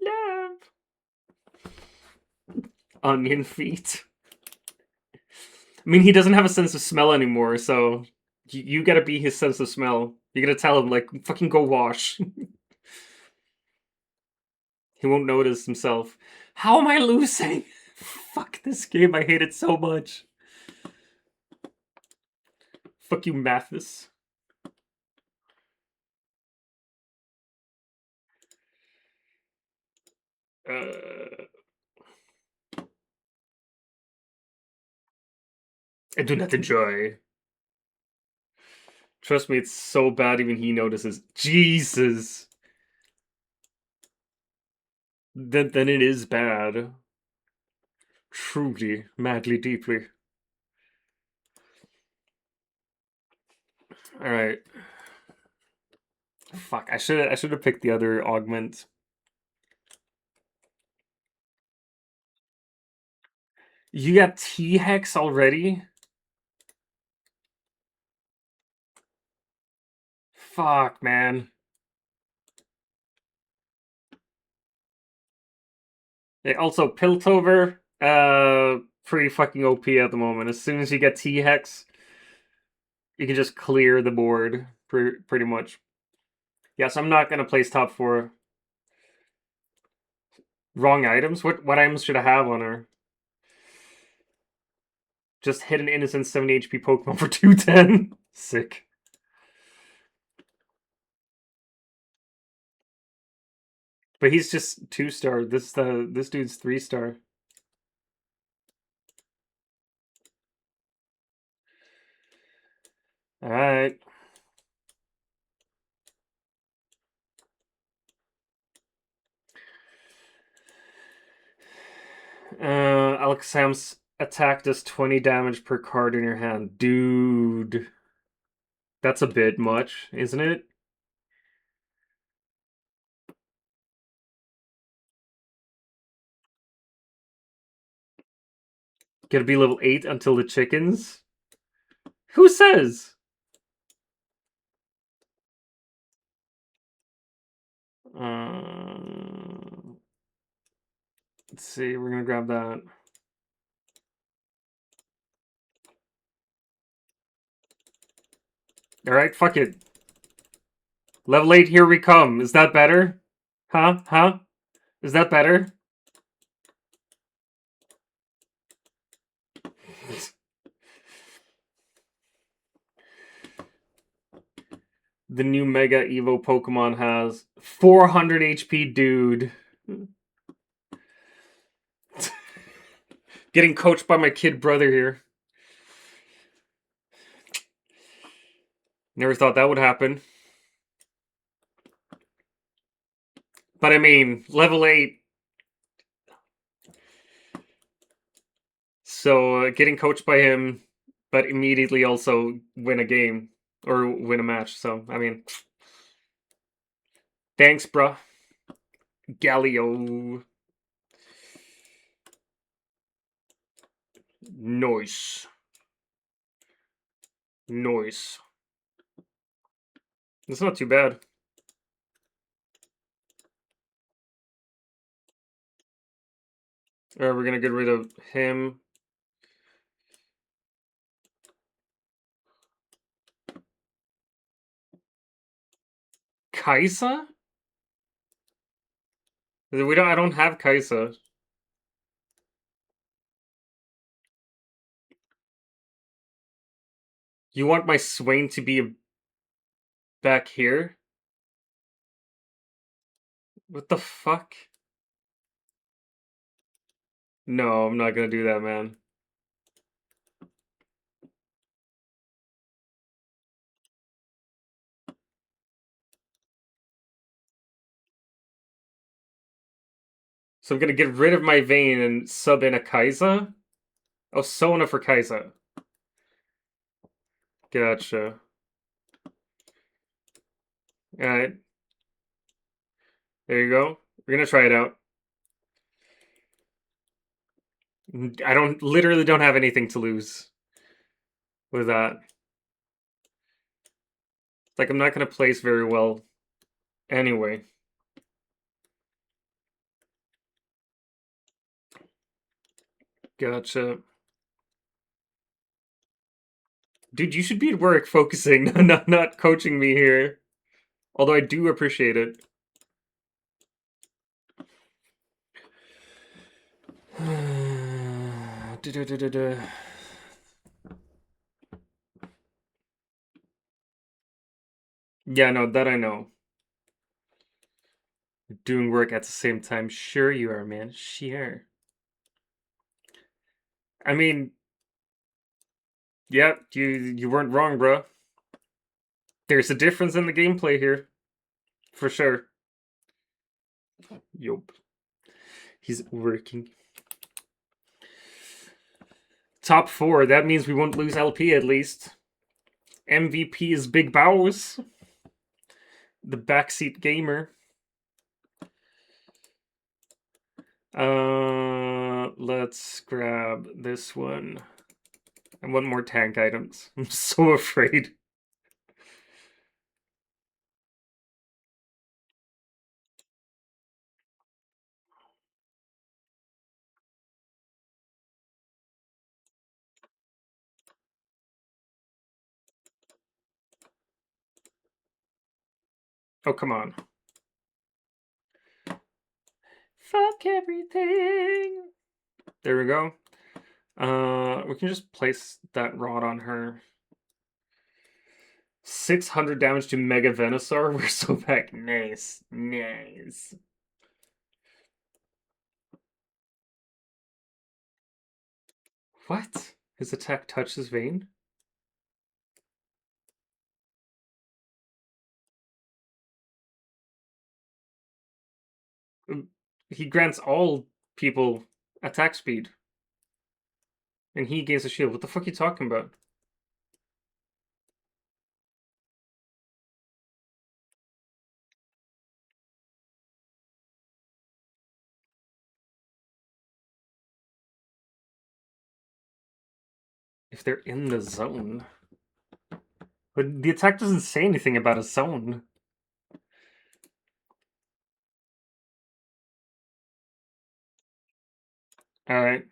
Speaker 1: Love. Onion feet. I mean, he doesn't have a sense of smell anymore, so you gotta be his sense of smell. You gotta tell him, like, fucking go wash. He won't notice himself. How am I losing? Fuck this game, I hate it so much. Fuck you, Mathis. I do not enjoy. Trust me, it's so bad even he notices. Jesus! Then it is bad. Truly, madly, deeply. Alright. Fuck, I should have picked the other augment. You got T-Hex already? Fuck, man. Yeah, also, Piltover, pretty fucking OP at the moment. As soon as you get T-Hex, you can just clear the board, pretty much. Yes, I'm not gonna place top 4. Wrong items? What items should I have on her? Just hit an innocent 70 HP Pokemon for 210. Sick. But he's just 2-star. This dude's 3-star. Alright. Alex Sam's attack does 20 damage per card in your hand. Dude. That's a bit much, isn't it? Gotta be level 8 until the chickens? Who says? Let's see, we're gonna grab that. Alright, fuck it. Level 8, here we come. Is that better? Huh? Huh? Is that better? The new Mega Evo Pokemon has 400 HP, dude. Getting coached by my kid brother here. Never thought that would happen. But I mean, level 8. So getting coached by him, but immediately also win a game or win a match. So, I mean, thanks, bruh. Galio. Noise. Noise. It's not too bad. Alright, we're gonna get rid of him. Kaisa? I don't have Kaisa. You want my Swain to be back here? What the fuck? No, I'm not gonna do that, man. So I'm gonna get rid of my Vayne and sub in a Kai'Sa? Oh, Sona for Kai'Sa. Gotcha. Alright. There you go. We're gonna try it out. I literally don't have anything to lose with that. It's like I'm not gonna place very well anyway. Gotcha. Dude, you should be at work focusing, not coaching me here. Although I do appreciate it. Yeah, no, that I know. Doing work at the same time. Sure you are, man. Sure. I mean, yeah, you weren't wrong, bro. There's a difference in the gameplay here. For sure. Yup. He's working. Top 4, that means we won't lose LP at least. MVP is Big Bows. The backseat gamer. Let's grab this one. I want more tank items. I'm so afraid. Oh, come on. Fuck everything. There we go. We can just place that rod on her. 600 damage to Mega Venusaur. We're so back. Nice. Nice. What? His attack touches Vayne? He grants all people attack speed. And he gains a shield. What the fuck are you talking about? If they're in the zone. But the attack doesn't say anything about a zone. Alright.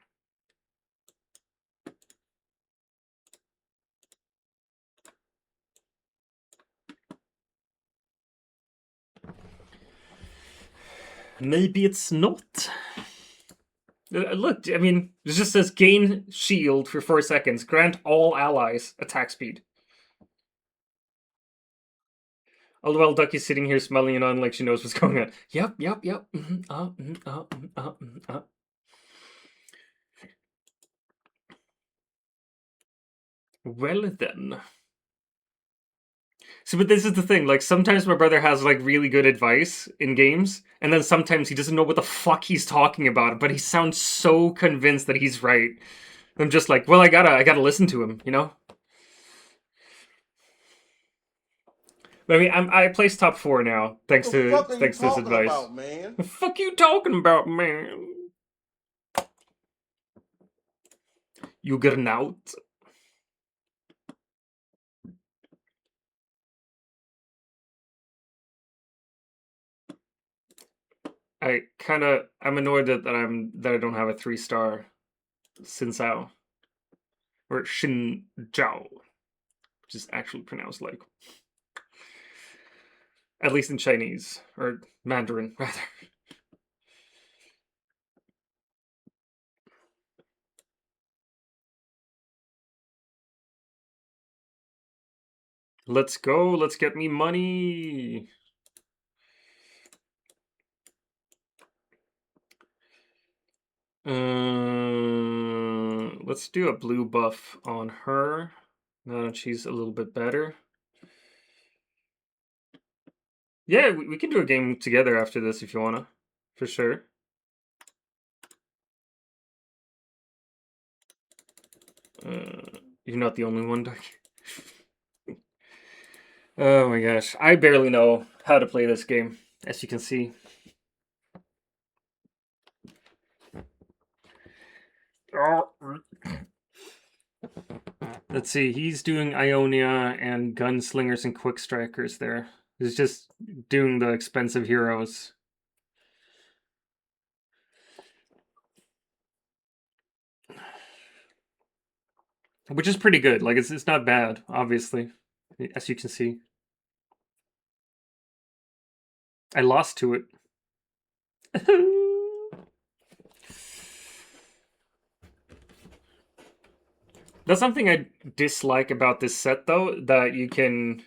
Speaker 1: Maybe it's not. Look, I mean, it just says gain shield for 4 seconds. Grant all allies attack speed. All the while Ducky's sitting here smiling it on like she knows what's going on. Yep. Well then. So, but this is the thing. Like, sometimes my brother has like really good advice in games, and then sometimes he doesn't know what the fuck he's talking about. But he sounds so convinced that he's right. I'm just like, well, I gotta listen to him, you know. I mean, I placed top 4 now, thanks to this advice.
Speaker 3: About, man?
Speaker 1: The fuck you talking about, man? You getting out? I'm annoyed that I don't have a 3-star Xin Sao or Xin Zhao, which is actually pronounced like, at least in Chinese or Mandarin rather. Let's go. Let's get me money. Let's do a blue buff on her. Now that she's a little bit better. Yeah, we can do a game together after this if you wanna. For sure. You're not the only one, Doug. Oh my gosh. I barely know how to play this game, as you can see. Let's see, he's doing Ionia and Gunslingers and Quick Strikers there. He's just doing the expensive heroes. Which is pretty good. Like, it's not bad, obviously, as you can see. I lost to it. That's something I dislike about this set, though, that you can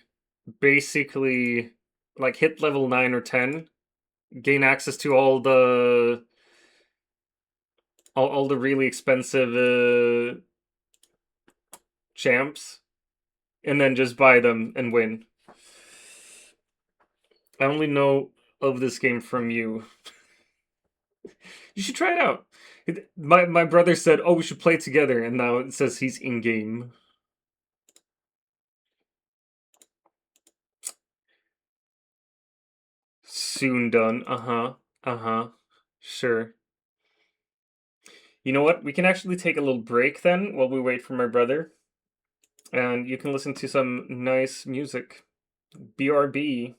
Speaker 1: basically, like, hit level 9 or 10, gain access to all the really expensive champs, and then just buy them and win. I only know of this game from you. You should try it out. My brother said, "Oh, we should play together," and now it says he's in game. Soon done. Sure. You know what? We can actually take a little break then while we wait for my brother, and you can listen to some nice music. BRB.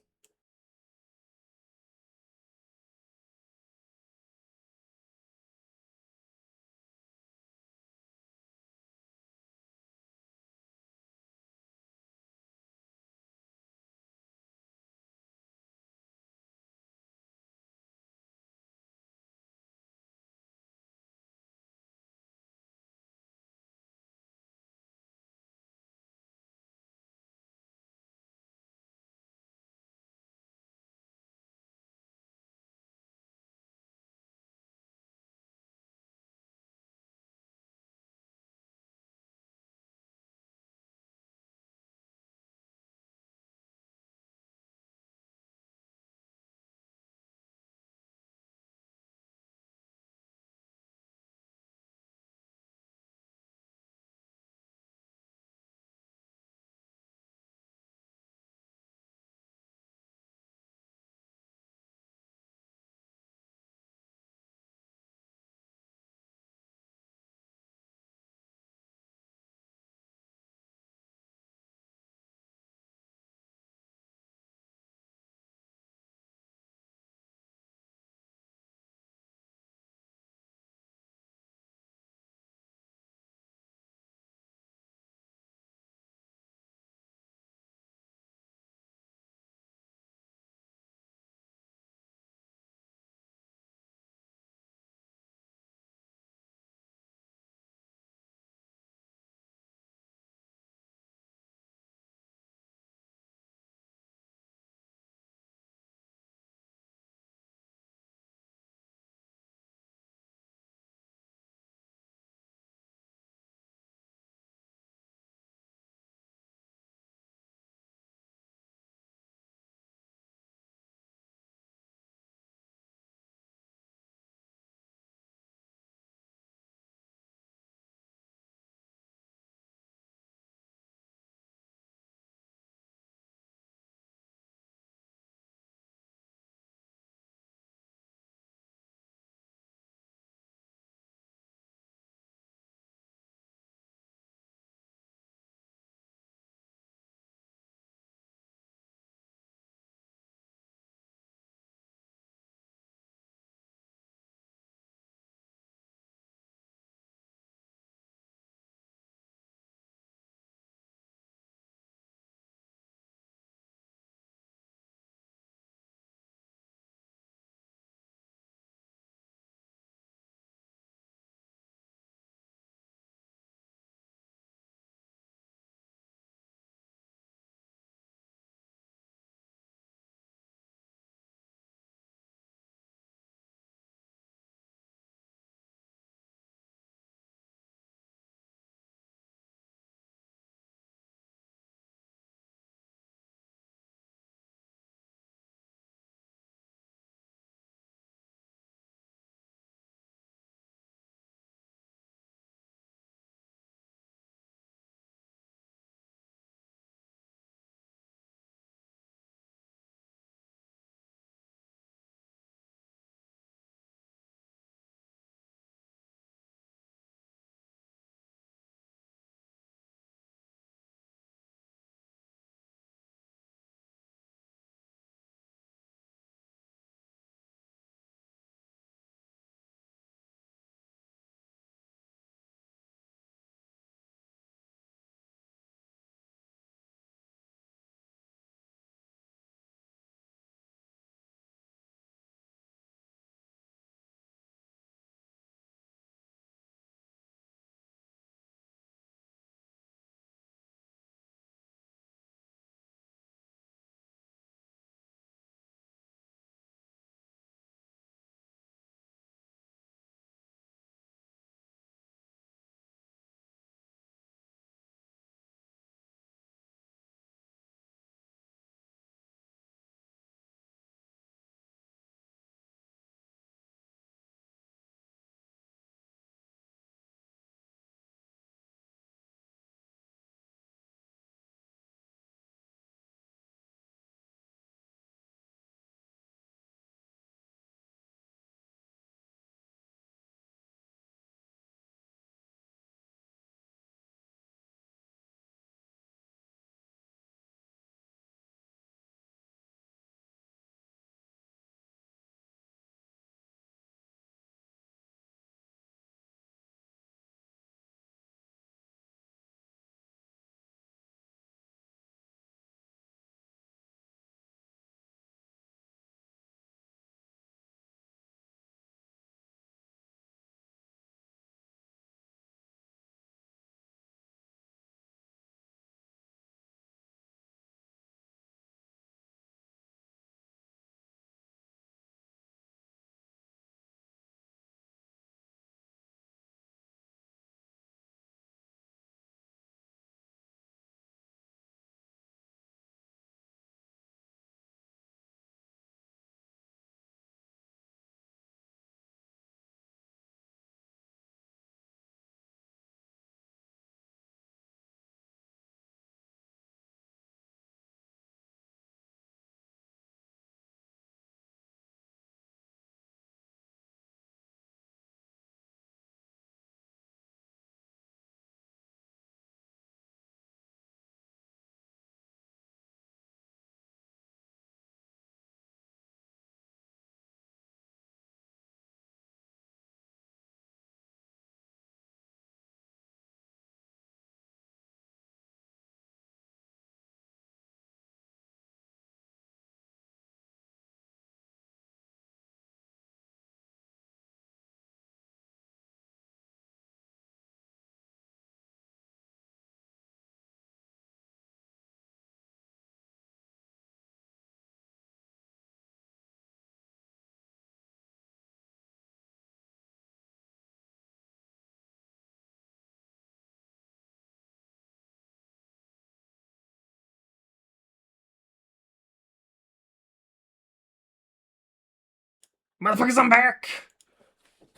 Speaker 1: Motherfuckers, I'm back!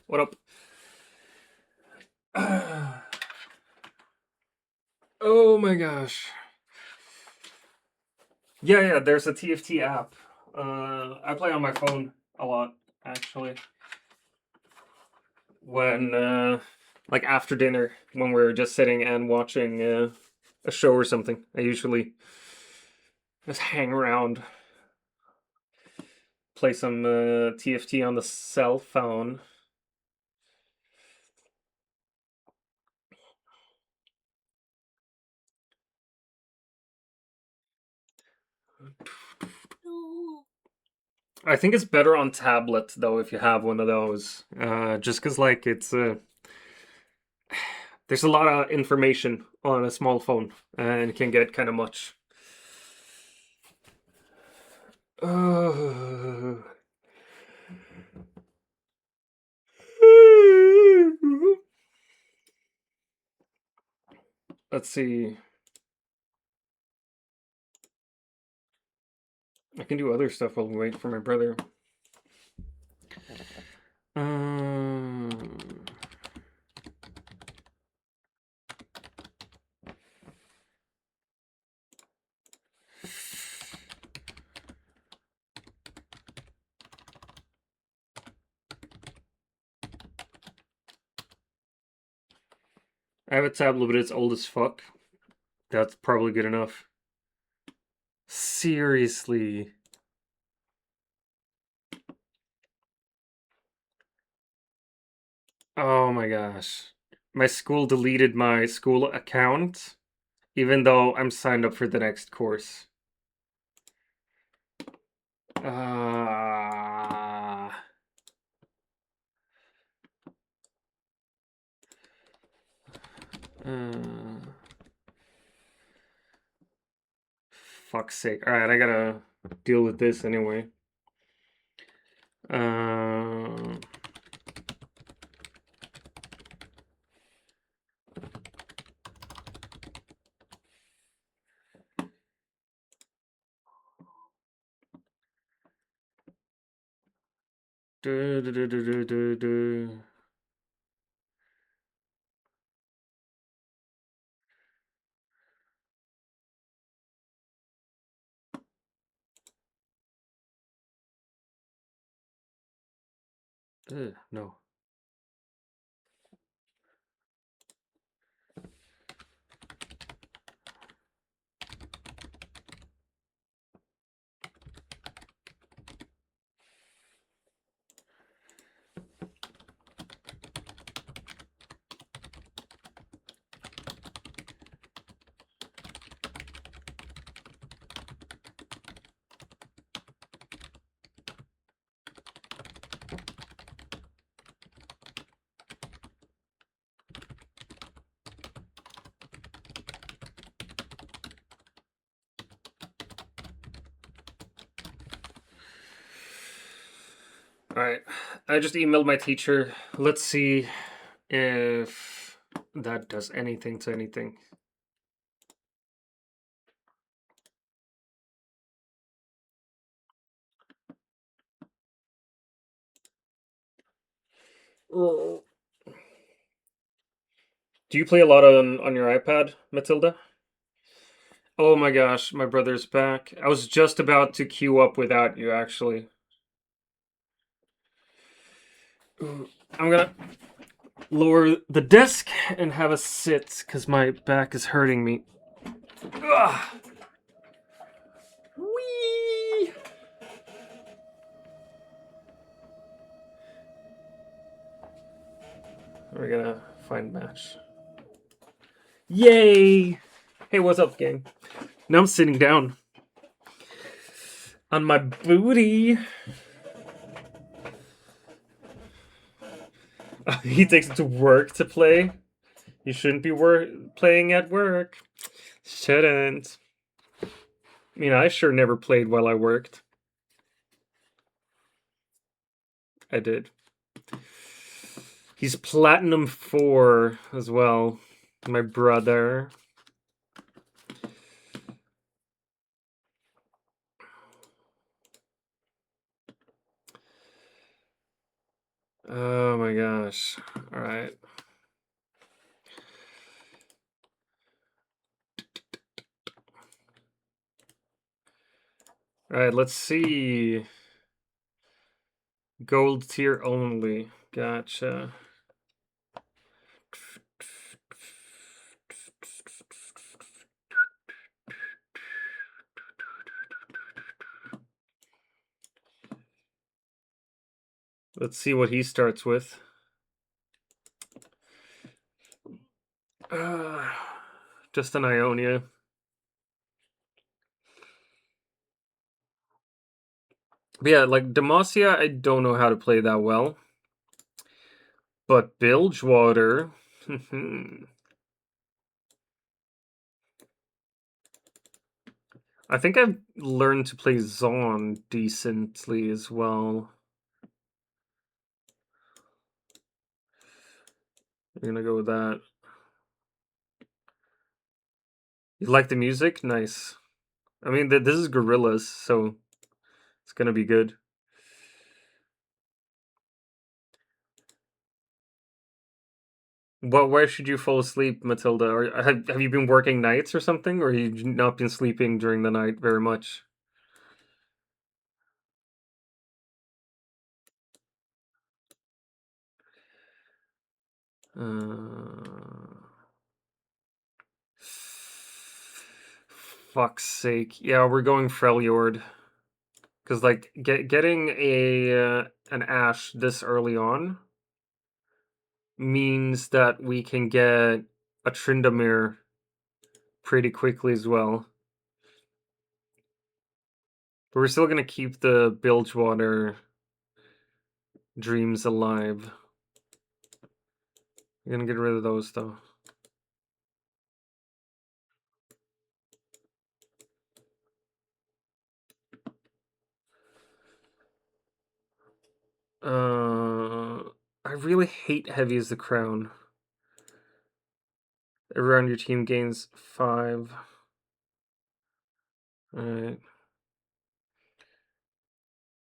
Speaker 1: What up? Oh my gosh. Yeah, there's a TFT app. I play on my phone a lot, actually. When, like after dinner, when we're just sitting and watching a show or something, I usually just hang around, play some TFT on the cell phone. I think it's better on tablet though if you have one of those. Just because like it's there's a lot of information on a small phone and it can get kind of much. Let's see. I can do other stuff while we wait for my brother. I have a tablet, but it's old as fuck. That's probably good enough. Seriously. Oh my gosh. My school deleted my school account, even though I'm signed up for the next course. Fuck's sake. Alright, I gotta deal with this anyway. No. Alright, I just emailed my teacher. Let's see if that does anything to anything. Do you play a lot on your iPad, Matilda? Oh my gosh, my brother's back. I was just about to queue up without you, actually. I'm gonna lower the desk and have a sit because my back is hurting me. Ugh. Whee! We're gonna find match. Yay! Hey, what's up, gang? Now I'm sitting down on my booty. He takes it to work to play. You shouldn't be playing at work. Shouldn't. I mean, I sure never played while I worked. I did. He's Platinum 4 as well. My brother. Oh my gosh. All right. All right, let's see. Gold tier only. Gotcha. Let's see what he starts with. Just an Ionia. But yeah, like Demacia, I don't know how to play that well. But Bilgewater. I think I've learned to play Zaun decently as well. I'm gonna go with that. You like the music? Nice. I mean, this is Gorillas, so it's gonna be good. Where should you fall asleep, Matilda? Or have you been working nights or something, or have you not been sleeping during the night very much? Fuck's sake! Yeah, we're going Freljord. Because like getting a an Ash this early on means that we can get a Tryndamere pretty quickly as well. But we're still gonna keep the Bilgewater dreams alive. We're gonna get rid of those though. I really hate heavy as the crown. Everyone on your team gains 5. Alright.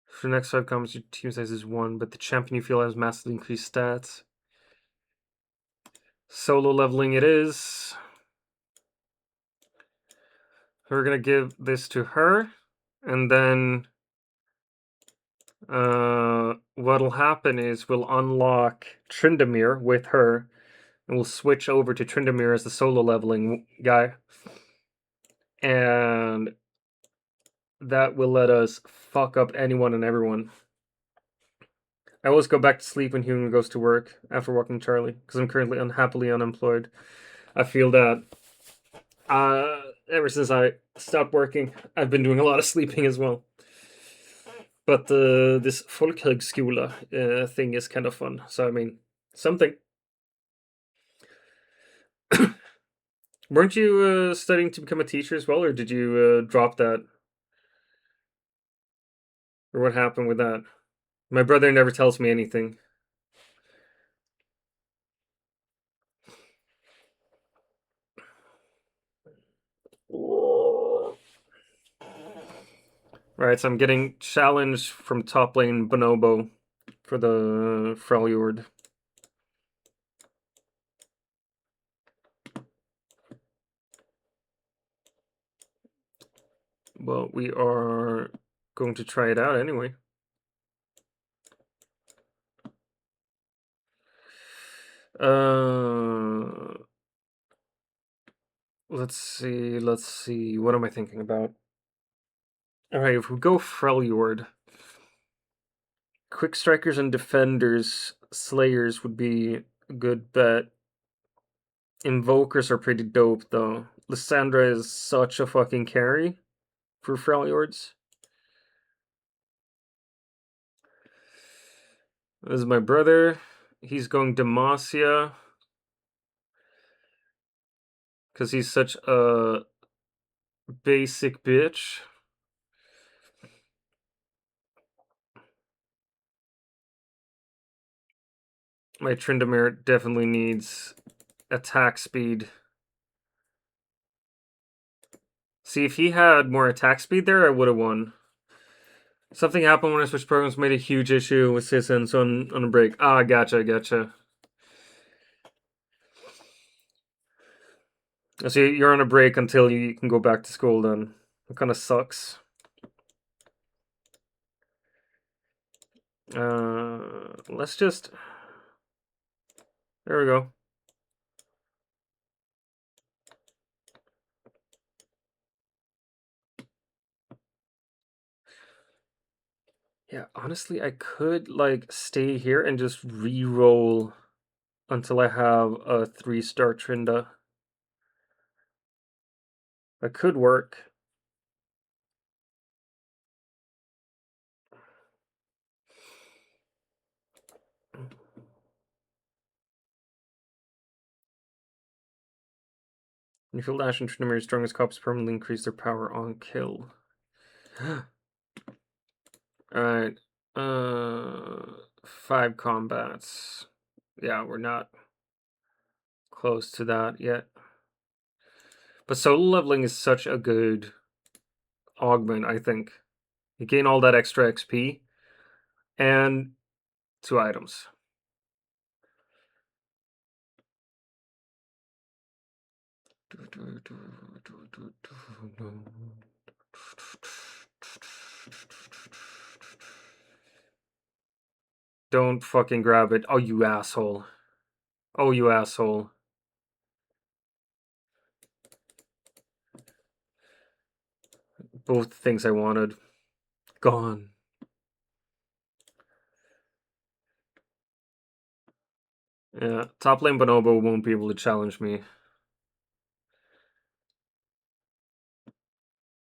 Speaker 1: For the next 5 combos, your team size is 1, but the champion you feel has massively increased stats. Solo leveling it is. We're gonna give this to her, and then what'll happen is we'll unlock Tryndamere with her, and we'll switch over to Tryndamere as the solo leveling guy. And that will let us fuck up anyone and everyone. I always go back to sleep when Human goes to work after walking Charlie, because I'm currently unhappily unemployed. I feel that ever since I stopped working, I've been doing a lot of sleeping as well. But this folkhögskola thing is kind of fun. So, I mean, something. Weren't you studying to become a teacher as well, or did you drop that? Or what happened with that? My brother never tells me anything. Right, so I'm getting challenged from top lane Bonobo for the Freljord. Well, we are going to try it out anyway. Let's see. What am I thinking about? Alright, if we go Freljord, Quick Strikers and Defenders, Slayers would be a good bet. Invokers are pretty dope, though. Lysandra is such a fucking carry for Freljords. This is my brother. He's going Demacia. Because he's such a basic bitch. My Tryndamere definitely needs attack speed. See, if he had more attack speed there, I would have won. Something happened when I switched programs, made a huge issue with Sysn, so I'm on a break. Ah, gotcha. So you're on a break until you can go back to school then. It kind of sucks. Let's just... There we go. Yeah, honestly, I could, like, stay here and just re-roll until I have a 3-star Trinda. That could work. When you feel Dash and Trinda, your strongest copies permanently increase their power on kill. Alright. 5 combats. Yeah, we're not close to that yet. But solo leveling is such a good augment, I think. You gain all that extra XP and 2 items. Don't fucking grab it. Oh, you asshole. Oh, you asshole. Both things I wanted. Gone. Yeah, top lane Bonobo won't be able to challenge me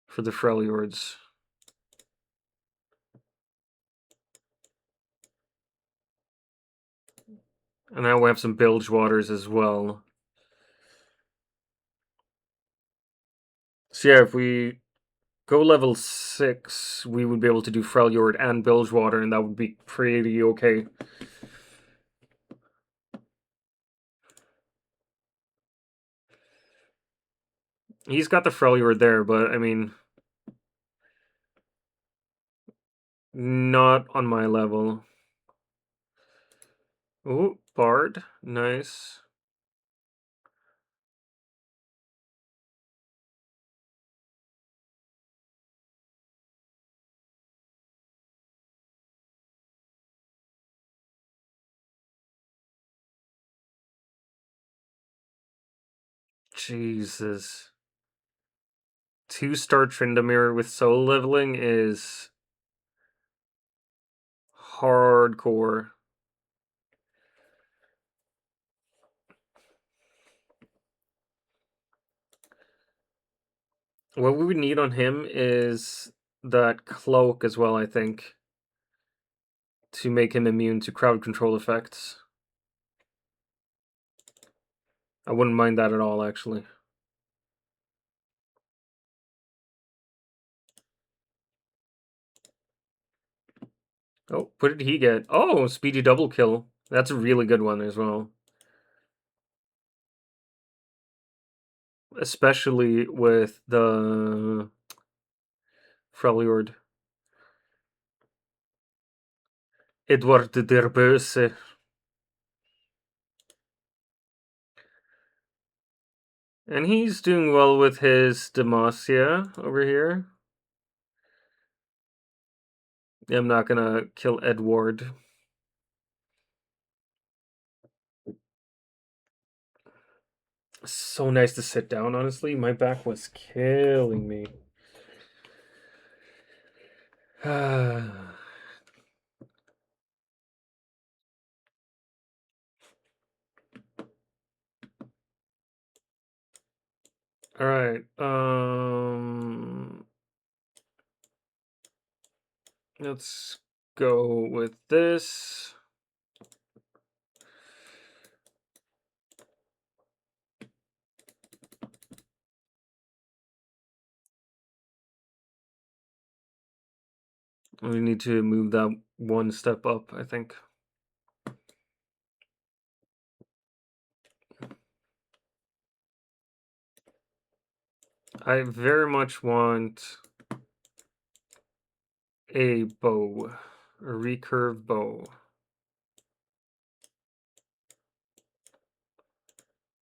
Speaker 1: for the Freljords. And now we have some bilge waters as well. So yeah, if we go level 6, we would be able to do Freljord and bilge water, and that would be pretty okay. He's got the Freljord there, but I mean, not on my level. Oh, Bard. Nice. Jesus. 2-star Tryndamere with solo leveling is hardcore. What we would need on him is that cloak as well, I think, to make him immune to crowd control effects. I wouldn't mind that at all, actually. Oh, what did he get? Oh, speedy double kill. That's a really good one as well. Especially with the Freljord. Edward der Böse. And he's doing well with his Demacia over here. I'm not gonna kill Edward. So nice to sit down, honestly. My back was killing me. Alright, let's go with this. We need to move that one step up, I think. I very much want a bow, a recurve bow.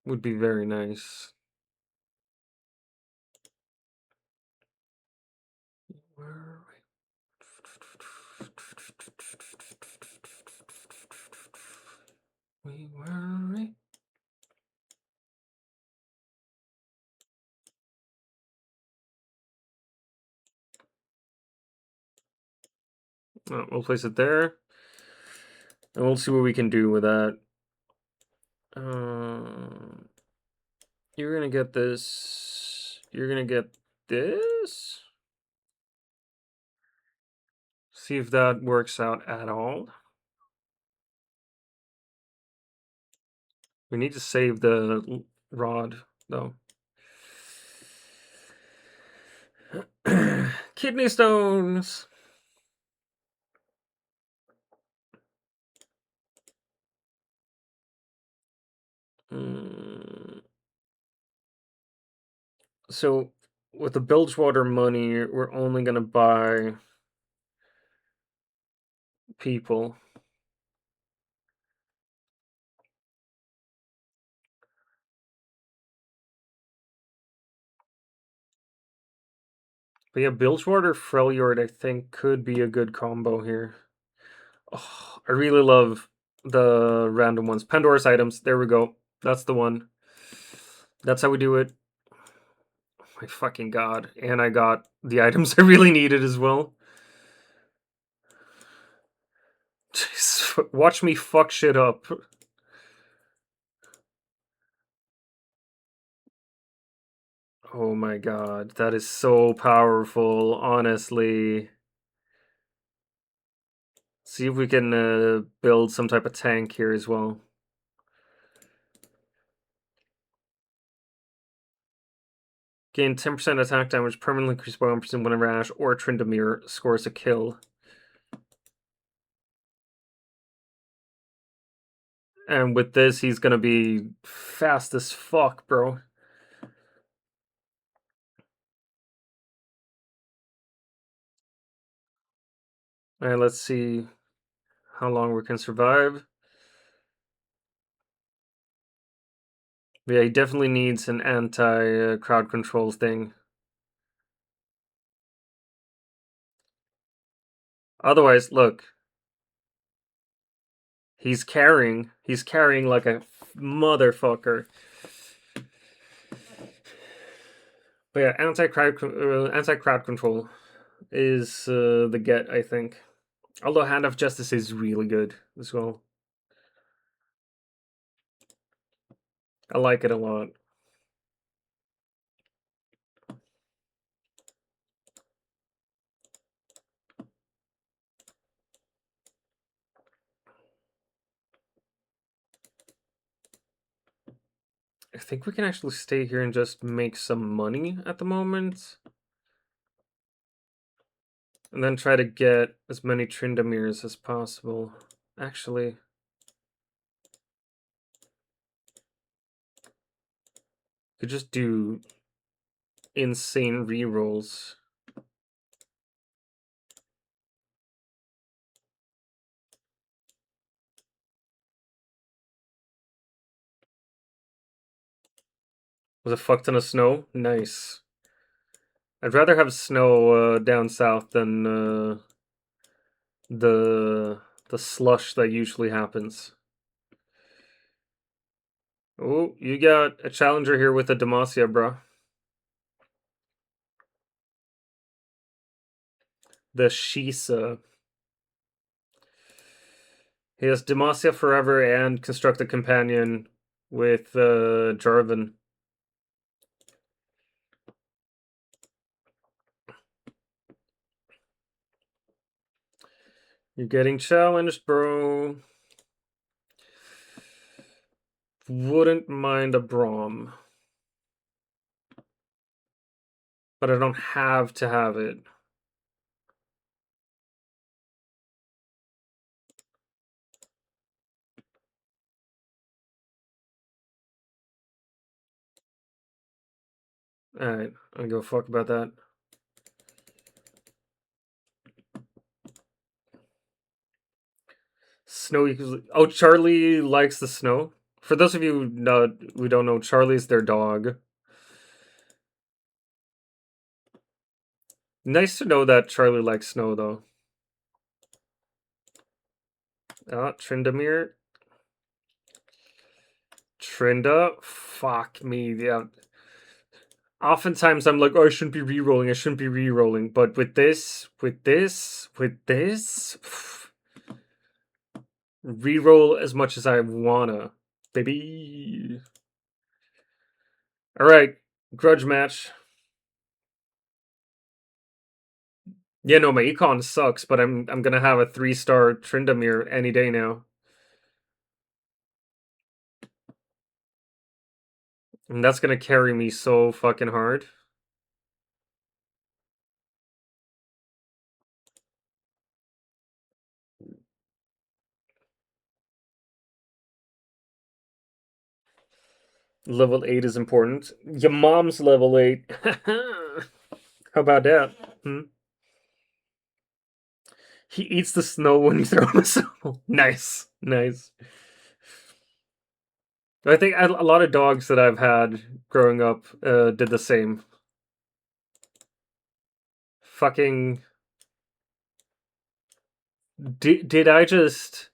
Speaker 1: Would be very nice. Where are we? Where are we? Oh, we'll place it there. And we'll see what we can do with that. You're gonna get this. You're gonna get this. See if that works out at all. We need to save the rod, though. Kidney stones! So, with the Bilgewater money, we're only gonna buy people. But yeah, Bilgewater Freljord, I think, could be a good combo here. Oh, I really love the random ones. Pandora's items. There we go. That's the one. That's how we do it. Oh my fucking god. And I got the items I really needed as well. Jeez, watch me fuck shit up. Oh my god. That is so powerful, honestly. See if we can build some type of tank here as well. Gain 10% attack damage, permanently increased by 1% when a rash or Tryndamere scores a kill. And with this, he's gonna be fast as fuck, bro. Alright, let's see how long we can survive. But yeah, he definitely needs an anti-crowd control thing. Otherwise, look. He's carrying like a motherfucker. But yeah, anti-crowd control is the get, I think. Although Hand of Justice is really good as well. I like it a lot. I think we can actually stay here and just make some money at the moment. And then try to get as many Trindamirs as possible. Actually, could just do insane rerolls. Was a fuck ton of snow? Nice. I'd rather have snow down south than the slush that usually happens. Oh, you got a challenger here with a Demacia, bro. The Shisa. He has Demacia Forever and Construct a Companion with Jarvan. You're getting challenged, bro. Wouldn't mind a Braum. But I don't have to have it. Alright, I don't give a fuck about that. Snow equals. Oh, Charlie likes the snow. For those of you who don't know, Charlie's their dog. Nice to know that Charlie likes snow, though. Trindamir. Trinda. Fuck me. Yeah. Oftentimes I'm like, oh, I shouldn't be re-rolling. I shouldn't be re-rolling. But with this, re-roll as much as I wanna, baby. All right, grudge match. Yeah, no, my econ sucks, but I'm gonna have a 3-star Tryndamere any day now. And that's gonna carry me so fucking hard. Level 8 is important. Your mom's level 8. How about that? Hmm? He eats the snow when you throw him a snow. Nice, nice. I think a lot of dogs that I've had growing up did the same. Fucking. Did I just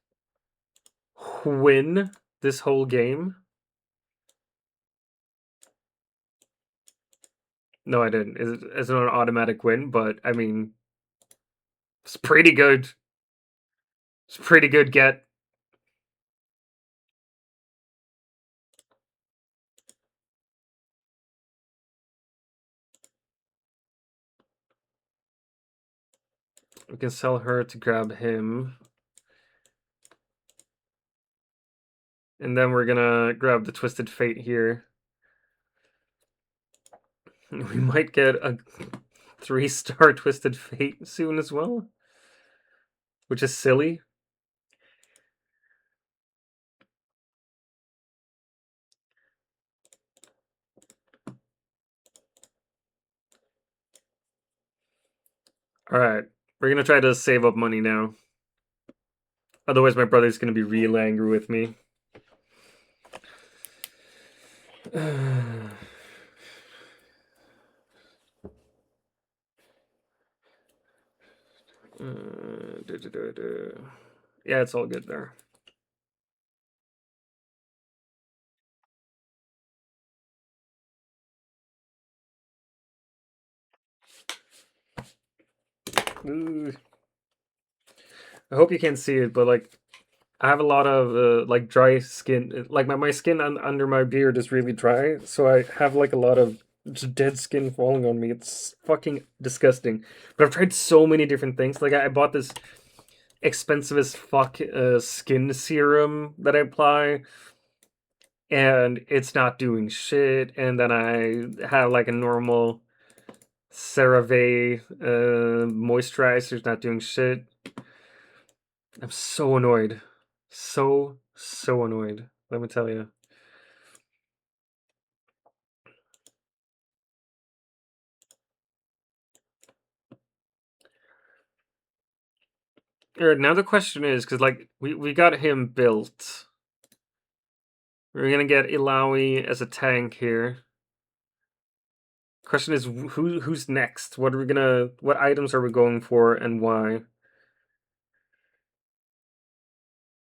Speaker 1: win this whole game? No, I didn't. It's not an automatic win, but I mean, it's pretty good. It's pretty good get. We can sell her to grab him. And then we're gonna grab the Twisted Fate here. We might get a 3-star Twisted Fate soon as well. Which is silly. Alright. We're gonna try to save up money now. Otherwise my brother's gonna be real angry with me. Yeah, it's all good there. Ooh. I hope you can't see it, but like, I have a lot of like dry skin. Like my skin under my beard is really dry, so I have like a lot of just dead skin falling on me. It's fucking disgusting. But I've tried so many different things. Like I bought this expensive as fuck skin serum that I apply, and it's not doing shit. And then I have like a normal CeraVe moisturizer, not doing shit. I'm so annoyed. So annoyed. Let me tell you. Alright, now the question is, because like we got him built. We're gonna get Ilawi as a tank here. Question is who's next? What items are we going for and why?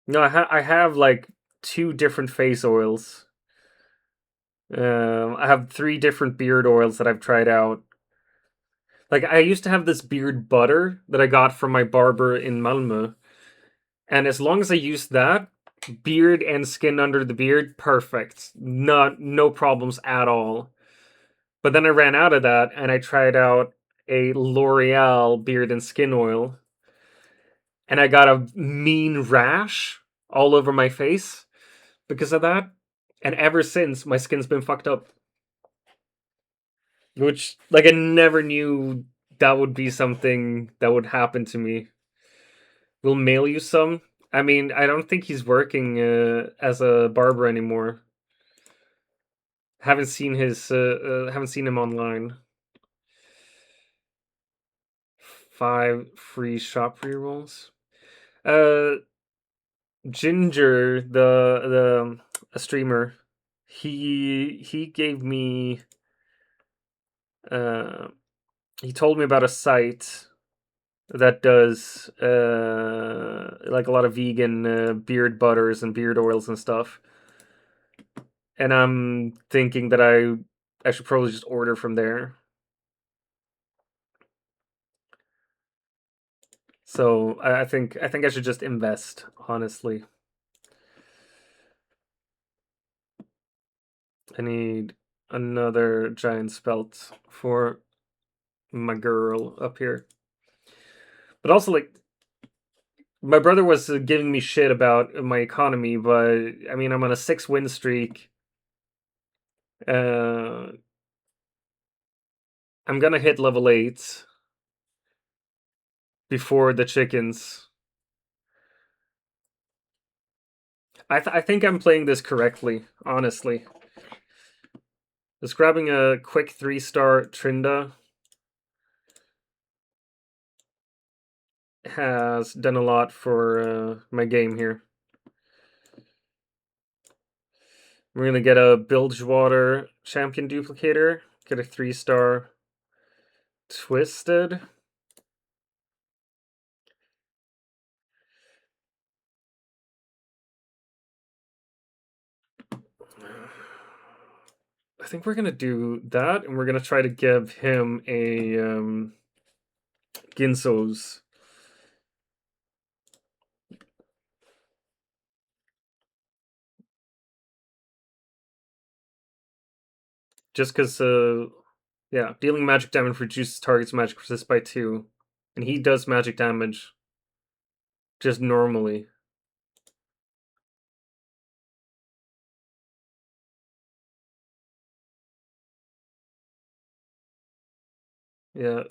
Speaker 1: No, I have like 2 different face oils. I have 3 different beard oils that I've tried out. Like I used to have this beard butter that I got from my barber in Malmö. And as long as I use that, beard and skin under the beard, perfect. No problems at all. But then I ran out of that and I tried out a L'Oreal beard and skin oil. And I got a mean rash all over my face because of that. And ever since, my skin's been fucked up. Which, like, I never knew that would be something that would happen to me. We'll mail you some. I mean, I don't think he's working as a barber anymore. Haven't seen him online. 5 free shop rerolls. Ginger, a streamer, he gave me he told me about a site that does like a lot of vegan beard butters and beard oils and stuff. And I'm thinking that I should probably just order from there. So I think I should just invest, honestly. I need another giant spelt for my girl up here. But also, like, my brother was giving me shit about my economy, but I mean, I'm on a 6-win streak. I'm gonna hit level 8 before the chickens. I think I'm playing this correctly, honestly. Just grabbing a quick 3-star Trinda has done a lot for my game here. We're gonna get a Bilgewater champion duplicator, get a 3-star Twisted. I think we're gonna do that, and we're gonna try to give him a Ginso's. Just because, yeah, dealing magic damage reduces target's magic resist by 2. And he does magic damage just normally. Yeah,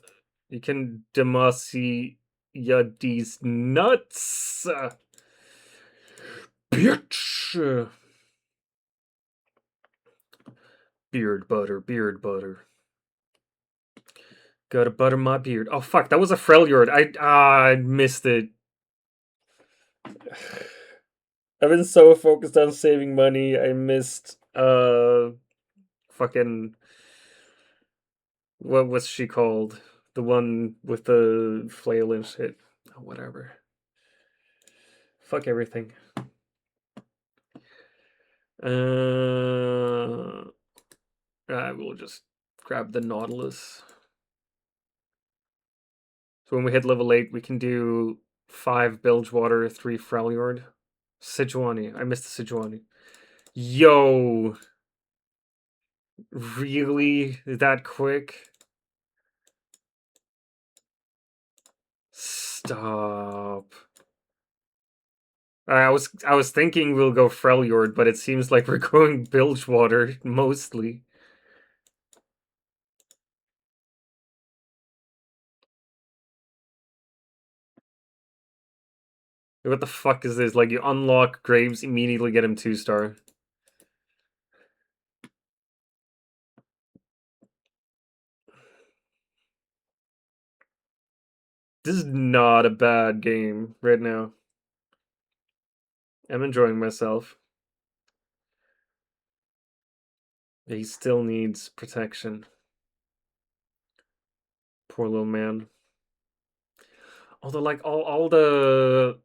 Speaker 1: you can demasi these nuts. Bitch. Beard butter, beard butter. Gotta butter my beard. Oh fuck, that was a Freljord. I missed it. I've been so focused on saving money, I missed fucking, what was she called? The one with the flail and shit. Oh, whatever. Fuck everything. I will just grab the Nautilus. So when we hit level 8, we can do 5 Bilgewater, 3 Freljord. Sejuani. I missed the Sejuani. Yo! Really? That quick? Stop. I was thinking we'll go Freljord, but it seems like we're going Bilgewater mostly. What the fuck is this? Like, you unlock Graves, immediately get him 2-star. This is not a bad game right now. I'm enjoying myself. He still needs protection. Poor little man. Although, like, all the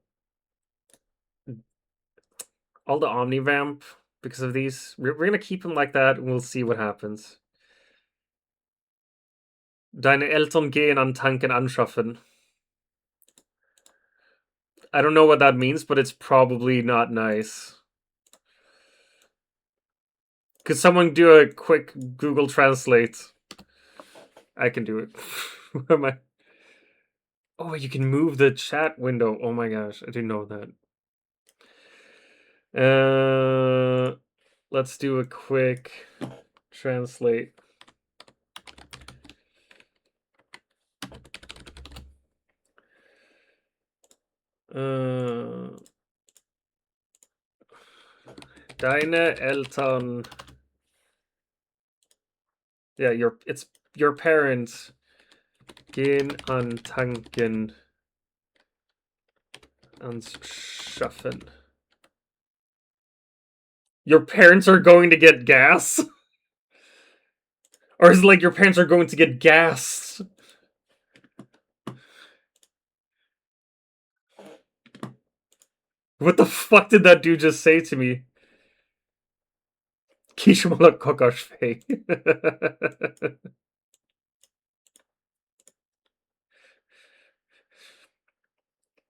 Speaker 1: Omnivamp, because of these, we're gonna keep him like that, and we'll see what happens. Deine Eltern gehen an Tanken anschaffen. I don't know what that means, but it's probably not nice. Could someone do a quick Google Translate? I can do it. Where am I? Oh, you can move the chat window. Oh my gosh, I didn't know that. Let's do a quick translate. Deine Eltern. Yeah, it's your parents gehen an Tanken ans Schaffen. Your parents are going to get gas? Or is it like your parents are going to get gassed? What the fuck did that dude just say to me? Kishimala Kokashfei.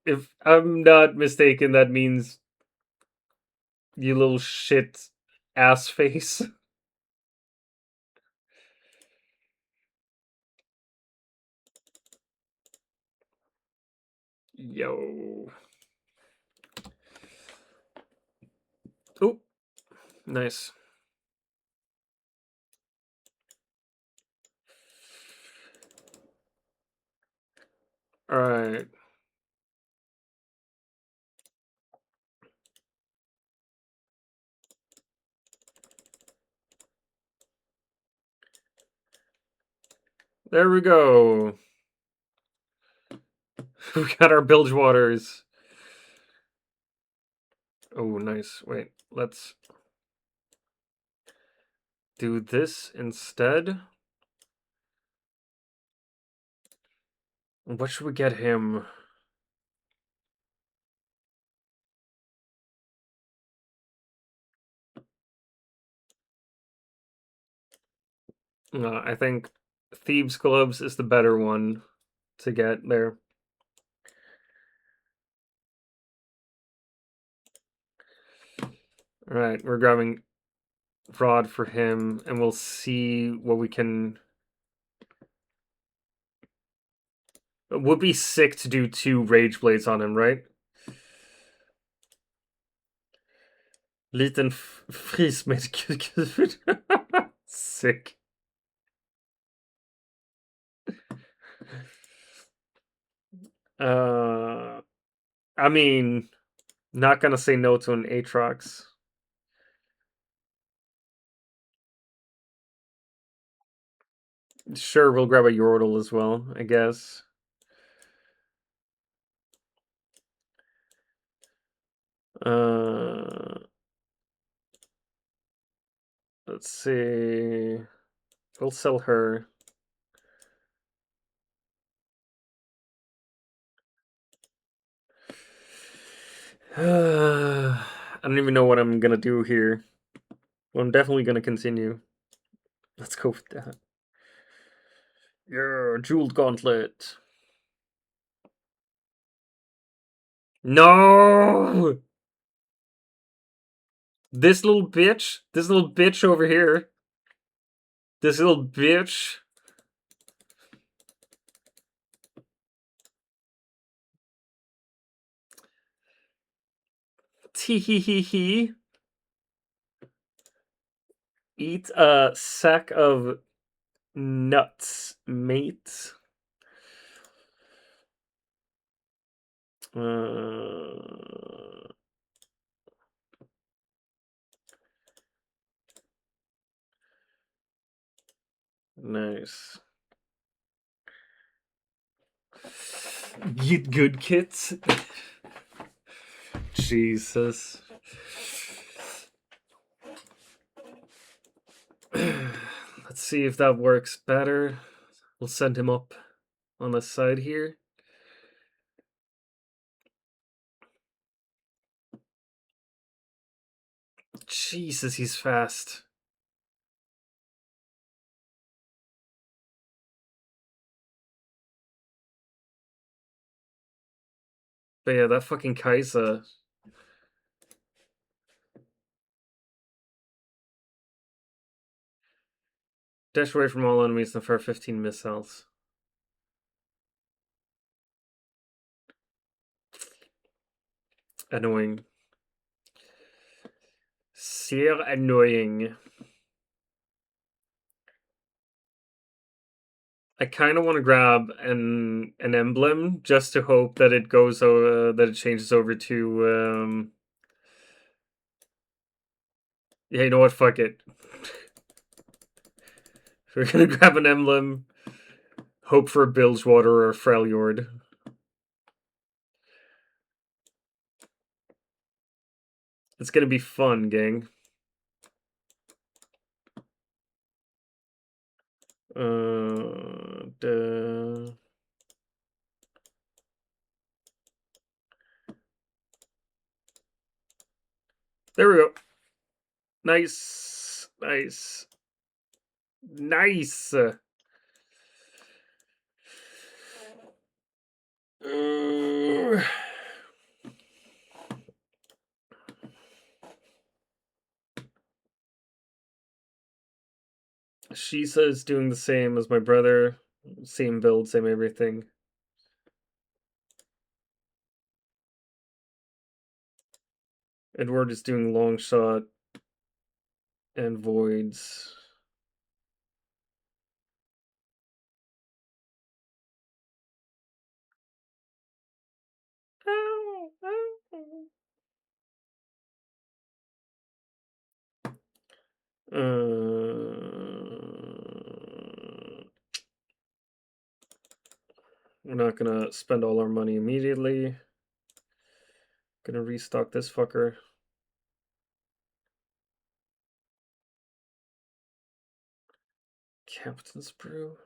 Speaker 1: If I'm not mistaken, that means you little shit ass face. Yo. Oh, nice. Alright. There we go. We got our bilge waters. Oh, nice. Wait, let's do this instead. What should we get him? I think Thieves' Gloves is the better one to get there. Alright, we're grabbing Rod for him, and we'll see what we can... It would be sick to do 2 Rage Blades on him, right? Liten Frysmedkuvud. Sick. I mean, not gonna say no to an Aatrox. Sure, we'll grab a Yordle as well, I guess. Let's see. We'll sell her. I don't even know what I'm gonna do here. Well, I'm definitely gonna continue. Let's go with that. Yeah, Jeweled Gauntlet. No! This little bitch over here. This little bitch. Tee hee hee hee. Eat a sack of nuts, mate. Nice. Get good, kits. Jesus. Let's see if that works better. We'll send him up on the side here. Jesus, he's fast. But yeah, that fucking Kai'Sa. Dash away from all enemies and fire 15 missiles. Annoying. Sehr annoying. I kind of want to grab an emblem just to hope that it goes that it changes over to yeah, you know what? Fuck it. We're gonna grab an emblem, hope for a Bilgewater or a Freljord. It's gonna be fun, gang. There we go. Nice. Nice. Nice. Shisa is doing the same as my brother. Same build, same everything. Edward is doing long shot and voids. We're not gonna spend all our money immediately. Gonna restock this fucker. Captain's Brew.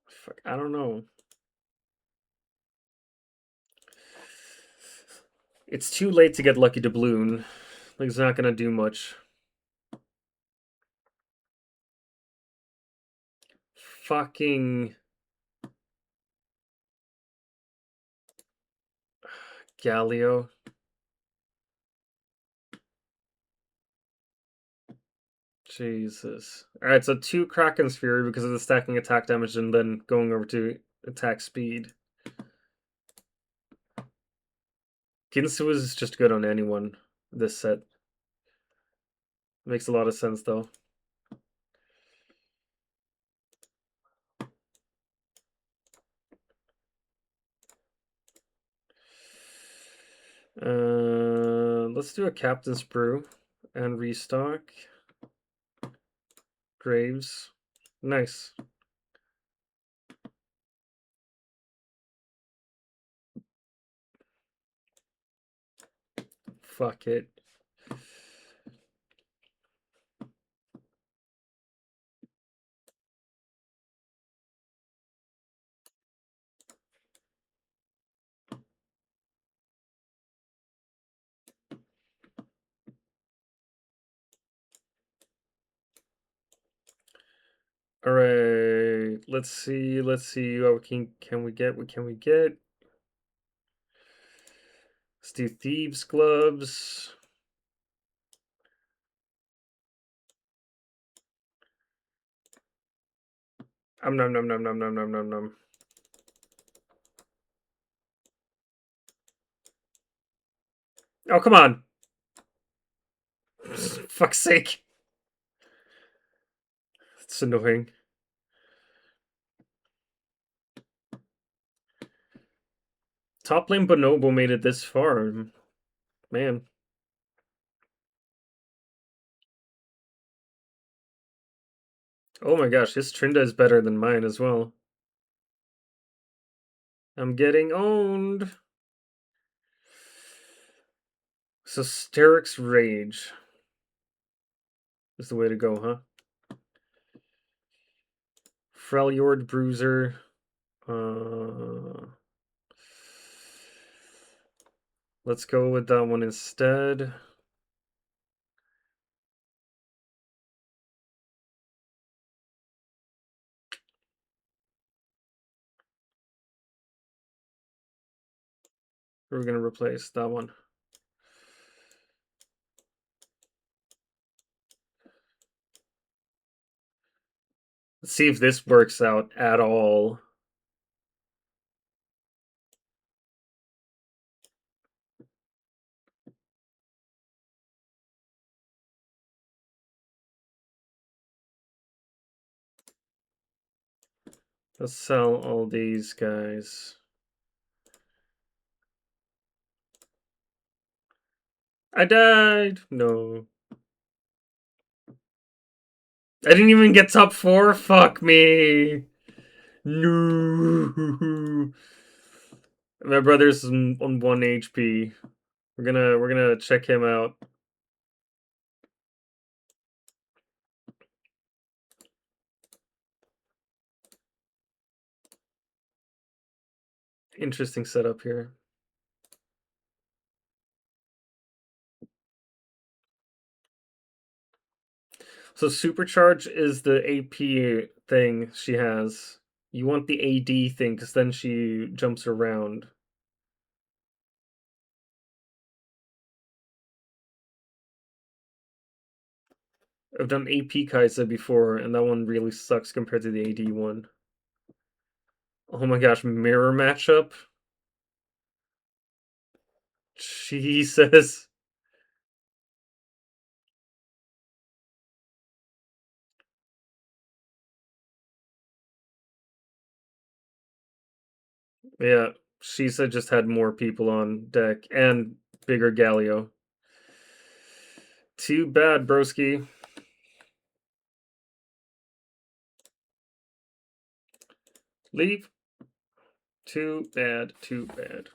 Speaker 1: Fuck, I don't know. It's too late to get Lucky Doubloon. Like, it's not gonna do much. Fucking Galio. Jesus. Alright, so 2 Kraken's Fury because of the stacking attack damage and then going over to attack speed. Ginsu is just good on anyone this set. Makes a lot of sense though. Let's do a Captain's Brew and restock. Graves. Nice. Fuck it. All right, let's see. What can we get? What can we get? Let's do Thieves' Gloves. Nom. Oh, come on. Fuck's sake. It's annoying. Top lane Bonobo made it this far. Man. Oh my gosh, his Trinda is better than mine as well. I'm getting owned. So Steric's Rage is the way to go, huh? Freljord Bruiser. Let's go with that one instead. We're gonna replace that one. Let's see if this works out at all. Let's sell all these guys. I died! No. I didn't even get top 4? Fuck me! No! My brother's on 1 HP. We're gonna check him out. Interesting setup here. So supercharge is the AP thing she has. You want the AD thing because then she jumps around. I've done AP Kai'Sa before, and that one really sucks compared to the AD one. Oh my gosh, mirror matchup? Jesus. Yeah, Shisa just had more people on deck and bigger Galio. Too bad, broski. Leave. Too bad, too bad.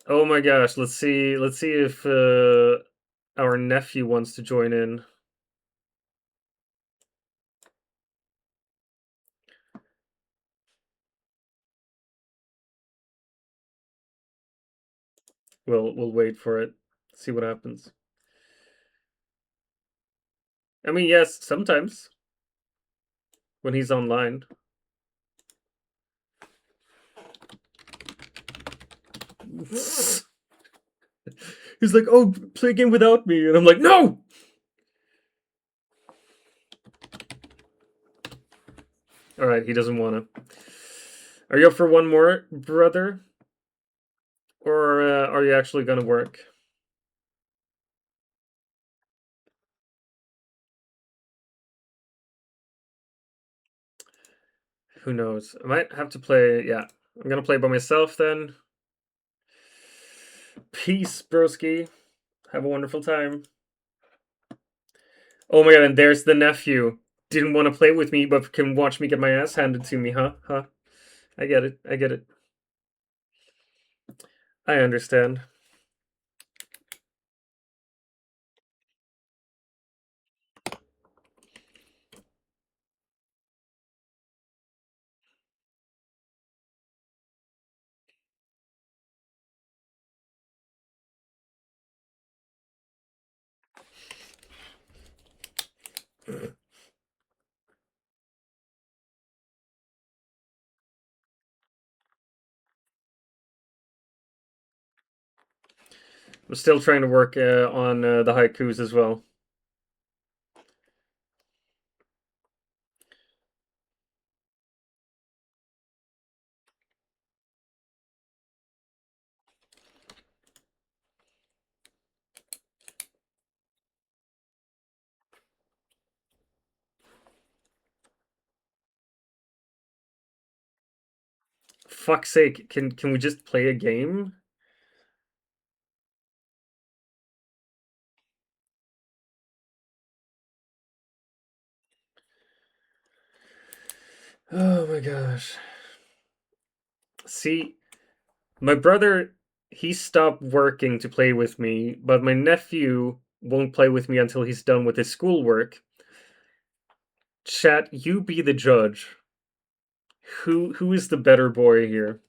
Speaker 1: Oh my gosh, let's see if our nephew wants to join in. We'll wait for it. See what happens. I mean, yes, sometimes when he's online. He's like, "Oh, play a game without me," and I'm like, "No!" All right, he doesn't want to. Are you up for one more, brother? Or are you actually gonna work? Who knows? I might have to play. Yeah, I'm gonna play by myself then. Peace, broski. Have a wonderful time. Oh my god, and there's the nephew. Didn't want to play with me, but can watch me get my ass handed to me, huh? Huh? I get it. I get it. I understand. I'm still trying to work on the haikus as well. Fuck's sake, can we just play a game? Oh my gosh. See, my brother, he stopped working to play with me, but my nephew won't play with me until he's done with his schoolwork. Chat, you be the judge. Who is the better boy here?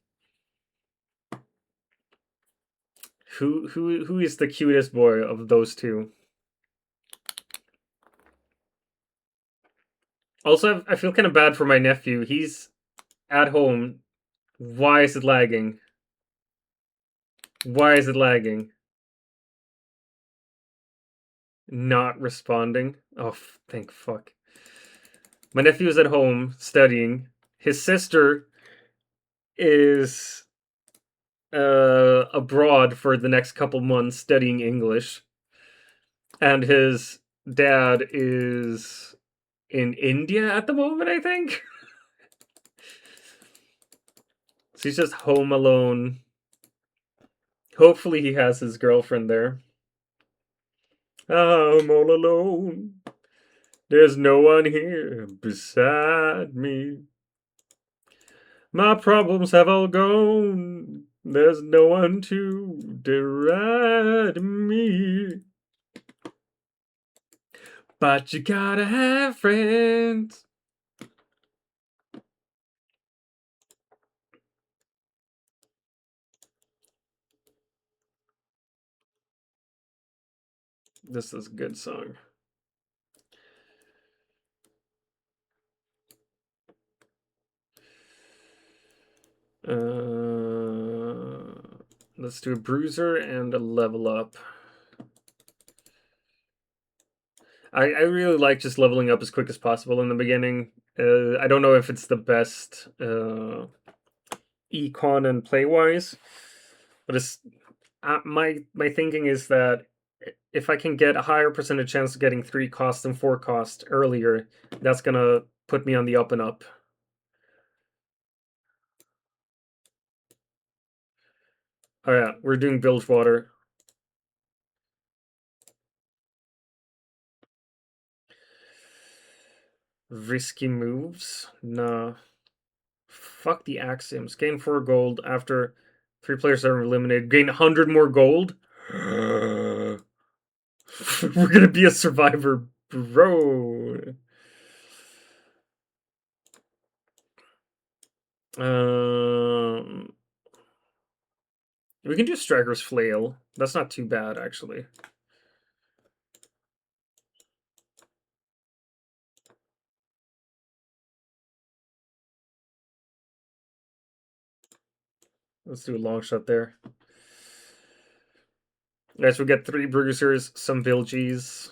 Speaker 1: Who is the cutest boy of those two? Also, I feel kind of bad for my nephew. He's at home. Why is it lagging? Why is it lagging? Not responding? Oh, thank fuck. My nephew is at home studying. His sister is abroad for the next couple months studying English. And his dad is in India at the moment, I think. So he's just home alone. Hopefully he has his girlfriend there. I'm all alone. There's no one here beside me. My problems have all gone. There's no one to deride me. But you gotta have friends. This is a good song. Let's do a bruiser and a level up. I really like just leveling up as quick as possible in the beginning. I don't know if it's the best econ and play wise, but it's my thinking is that if I can get a higher percentage chance of getting 3 cost and 4 cost earlier, that's gonna put me on the up and up. Oh yeah, we're doing bilge water. Risky moves? Nah. Fuck the axioms. Gain 4 gold after 3 players are eliminated. Gain 100 more gold? We're gonna be a survivor, bro. We can do Striker's Flail. That's not too bad, actually. Let's do a long shot there. Guys, we get 3 bruisers, some Vilgies.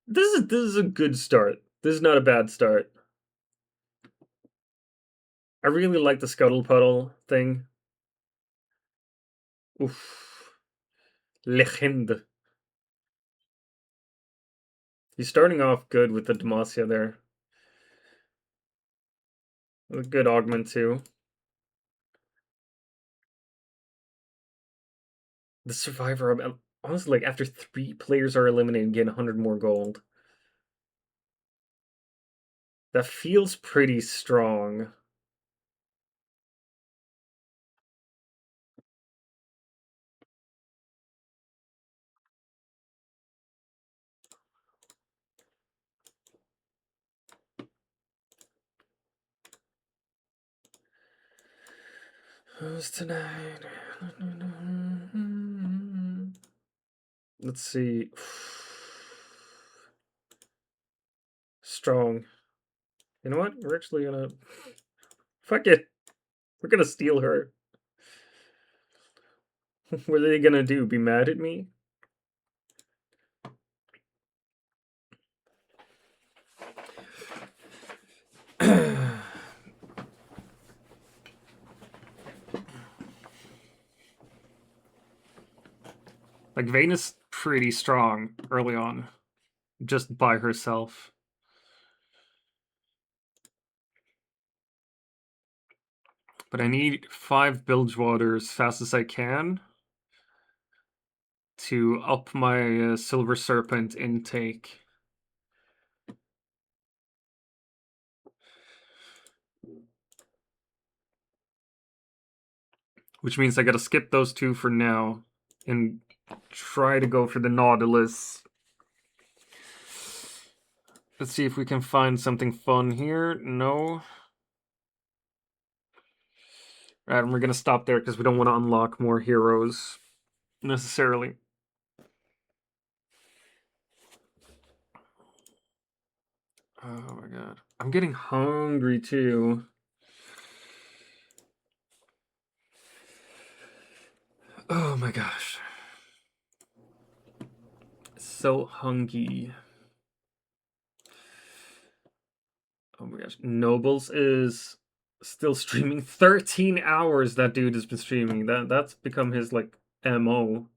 Speaker 1: This is a good start. This is not a bad start. I really like the Scuttle Puddle thing. Oof. Legend. He's starting off good with the Demacia there. A good augment too. The Survivor, honestly, like after 3 players are eliminated, gain 100 more gold. That feels pretty strong. Who's tonight? Let's see. Strong. You know what? We're actually gonna... Fuck it. We're gonna steal her. What are they gonna do? Be mad at me? Like, Vayne is pretty strong early on. Just by herself. But I need 5 Bilgewater as fast as I can to up my Silver Serpent intake. Which means I gotta skip those 2 for now and try to go for the Nautilus. Let's see if we can find something fun here. No. Alright, and we're gonna stop there because we don't want to unlock more heroes necessarily. Oh my god. I'm getting hungry too. Oh my gosh. So hungry. Oh my gosh. Nobles is still streaming 13 hours. That dude has been streaming. That's become his like MO.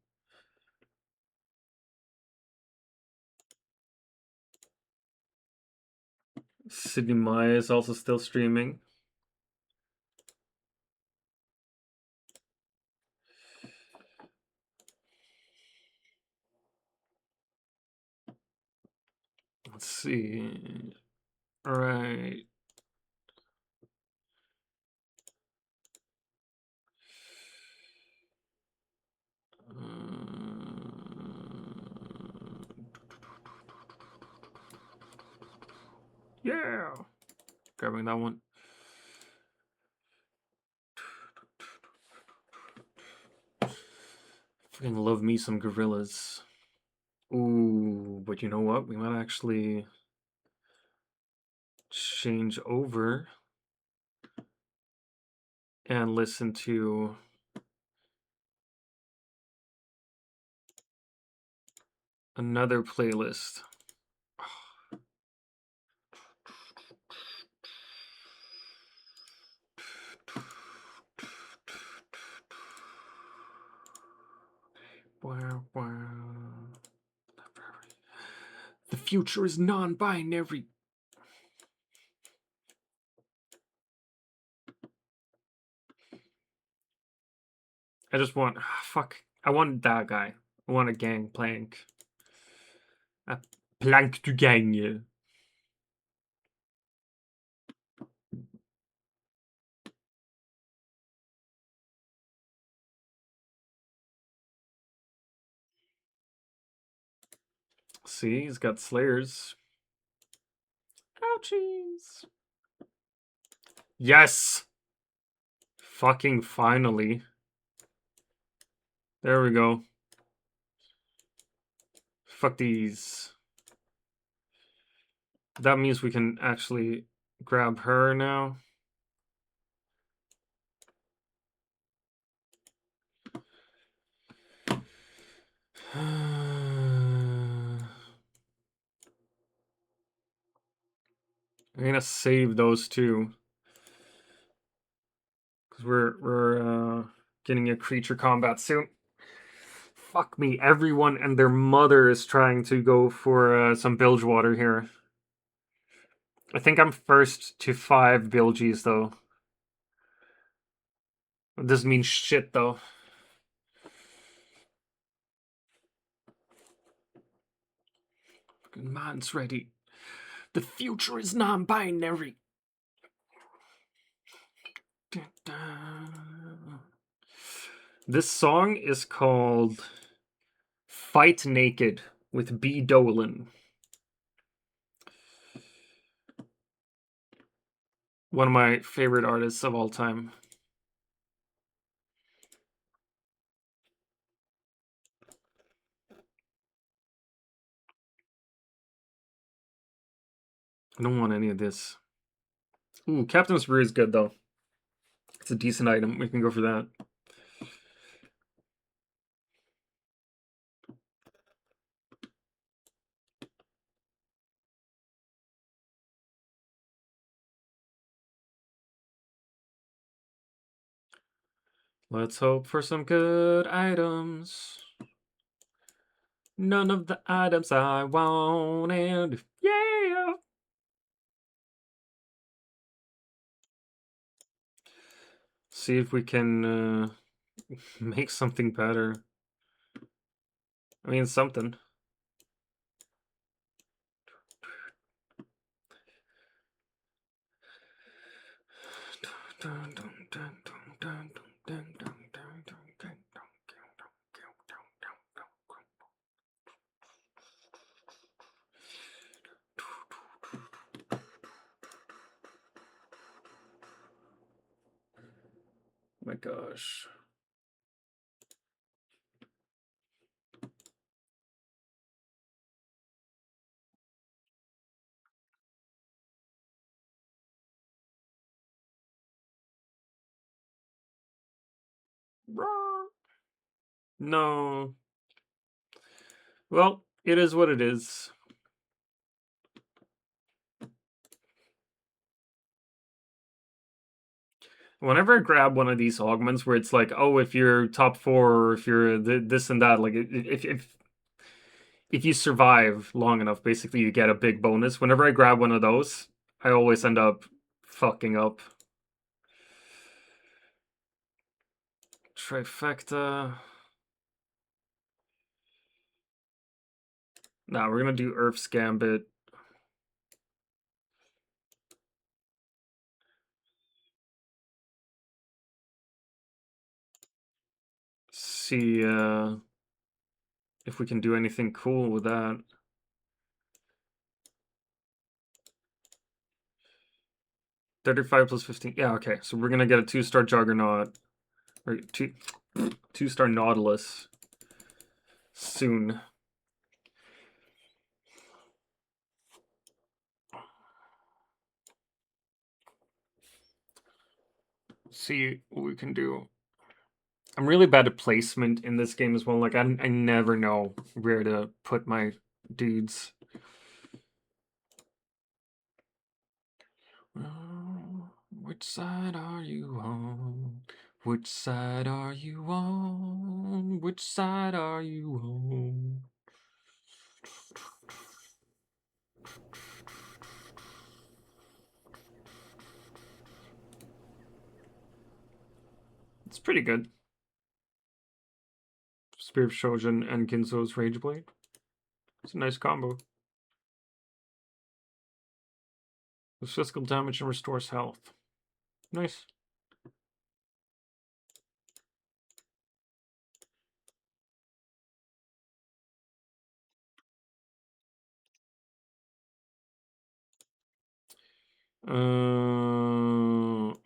Speaker 1: Sydney Maya is also still streaming. Let's see. All right. Yeah! Grabbing that one. Freaking love me some gorillas. Ooh, but you know what? We might actually change over and listen to another playlist. Wow, wow. The future is non-binary. I just want, fuck. I want that guy. I want a gangplank. A plank du gang. See, he's got slayers. Ouchies. Yes! Fucking finally. There we go. Fuck these. That means we can actually grab her now. I'm gonna save those two. Because we're getting a creature combat soon. Fuck me, everyone and their mother is trying to go for some Bilgewater here. I think I'm first to 5 Bilges though. It doesn't mean shit though. Man's ready. The future is non-binary. This song is called Fight Naked with B. Dolan. One of my favorite artists of all time. I don't want any of this. Ooh, Captain's Brew is good though. It's a decent item. We can go for that. Let's hope for some good items. None of the items I wanted. Yeah! See if we can make something better. I mean, something. My gosh. No. Well, it is what it is. Whenever I grab one of these augments where it's like, oh, if you're top 4 or if you're this and that, like if you survive long enough, basically you get a big bonus. Whenever I grab one of those, I always end up fucking up. Trifecta. Now we're gonna do Earth's Gambit. See if we can do anything cool with that. 35 plus 15. Yeah, okay. So we're gonna get a 2-star Juggernaut. Or 2-star Nautilus soon. See what we can do. I'm really bad at placement in this game as well. Like, I never know where to put my dudes. Which side are you on? Which side are you on? Which side are you on? It's pretty good. Spear of Shojin and Ginzo's Rageblade. It's a nice combo. With physical damage and restores health. Nice.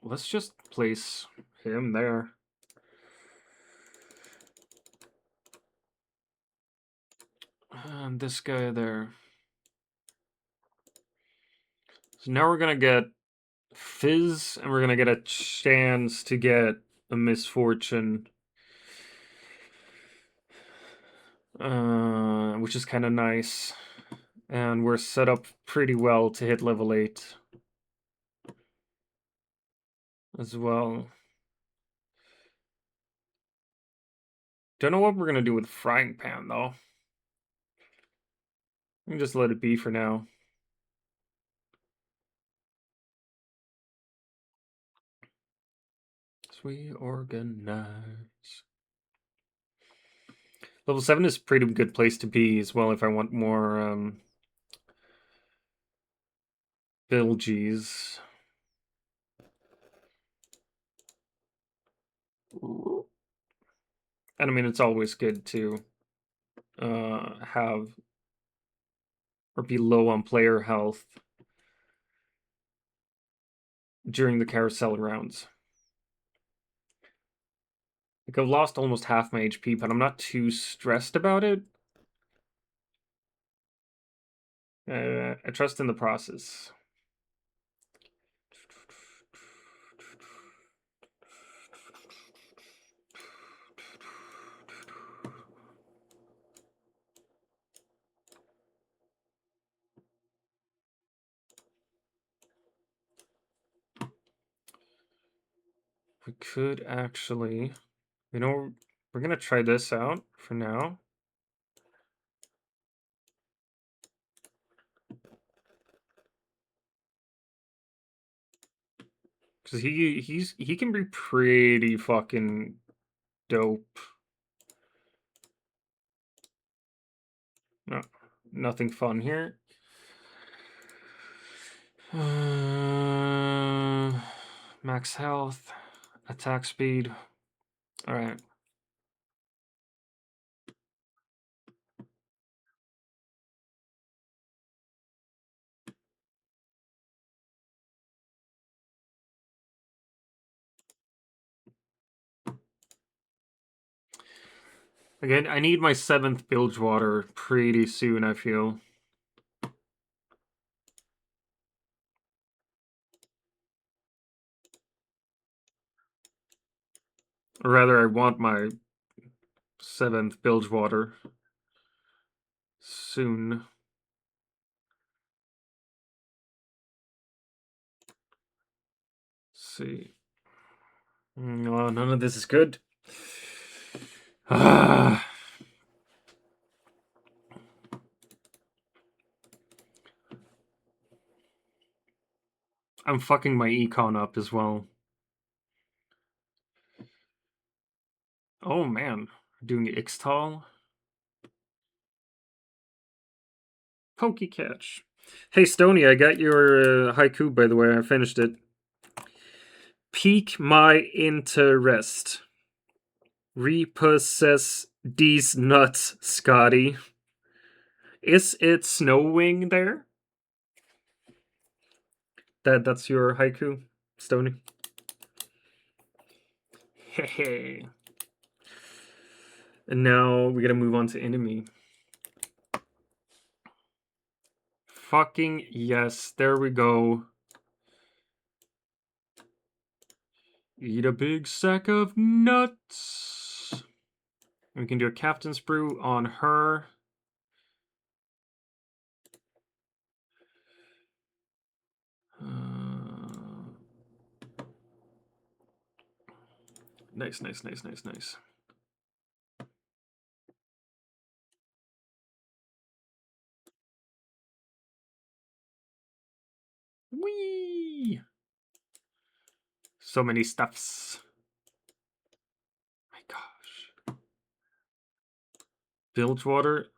Speaker 1: Let's just place him there. And this guy there. So now we're gonna get Fizz, and we're gonna get a chance to get a Misfortune. Which is kind of nice. And we're set up pretty well to hit level 8 as well. Don't know what we're gonna do with Frying Pan though. We can just let it be for now. As we organize. Level 7 is a pretty good place to be as well if I want more Bilges. And I mean, it's always good to have or be low on player health during the carousel rounds. Like, I've lost almost half my HP, but I'm not too stressed about it. I trust in the process. We could actually, you know, we're gonna try this out for now. Cause he can be pretty fucking dope. No, nothing fun here. Max health, attack speed. All right. Again, I need my 7th Bilgewater pretty soon, I feel. Or rather, I want my 7th Bilgewater soon. Let's see. No, none of this is good. I'm fucking my econ up as well. Oh man, doing Ixtal. Pokey catch. Hey Stony, I got your haiku by the way. I finished it. Pique my interest. Repossess these nuts, Scotty. Is it snowing there? That's your haiku, Stony? Hehe. And now we gotta move on to enemy. Fucking yes, there we go. Eat a big sack of nuts. We can do a captain's brew on her. Nice. Whee! So many stuffs. My gosh. Bilge water.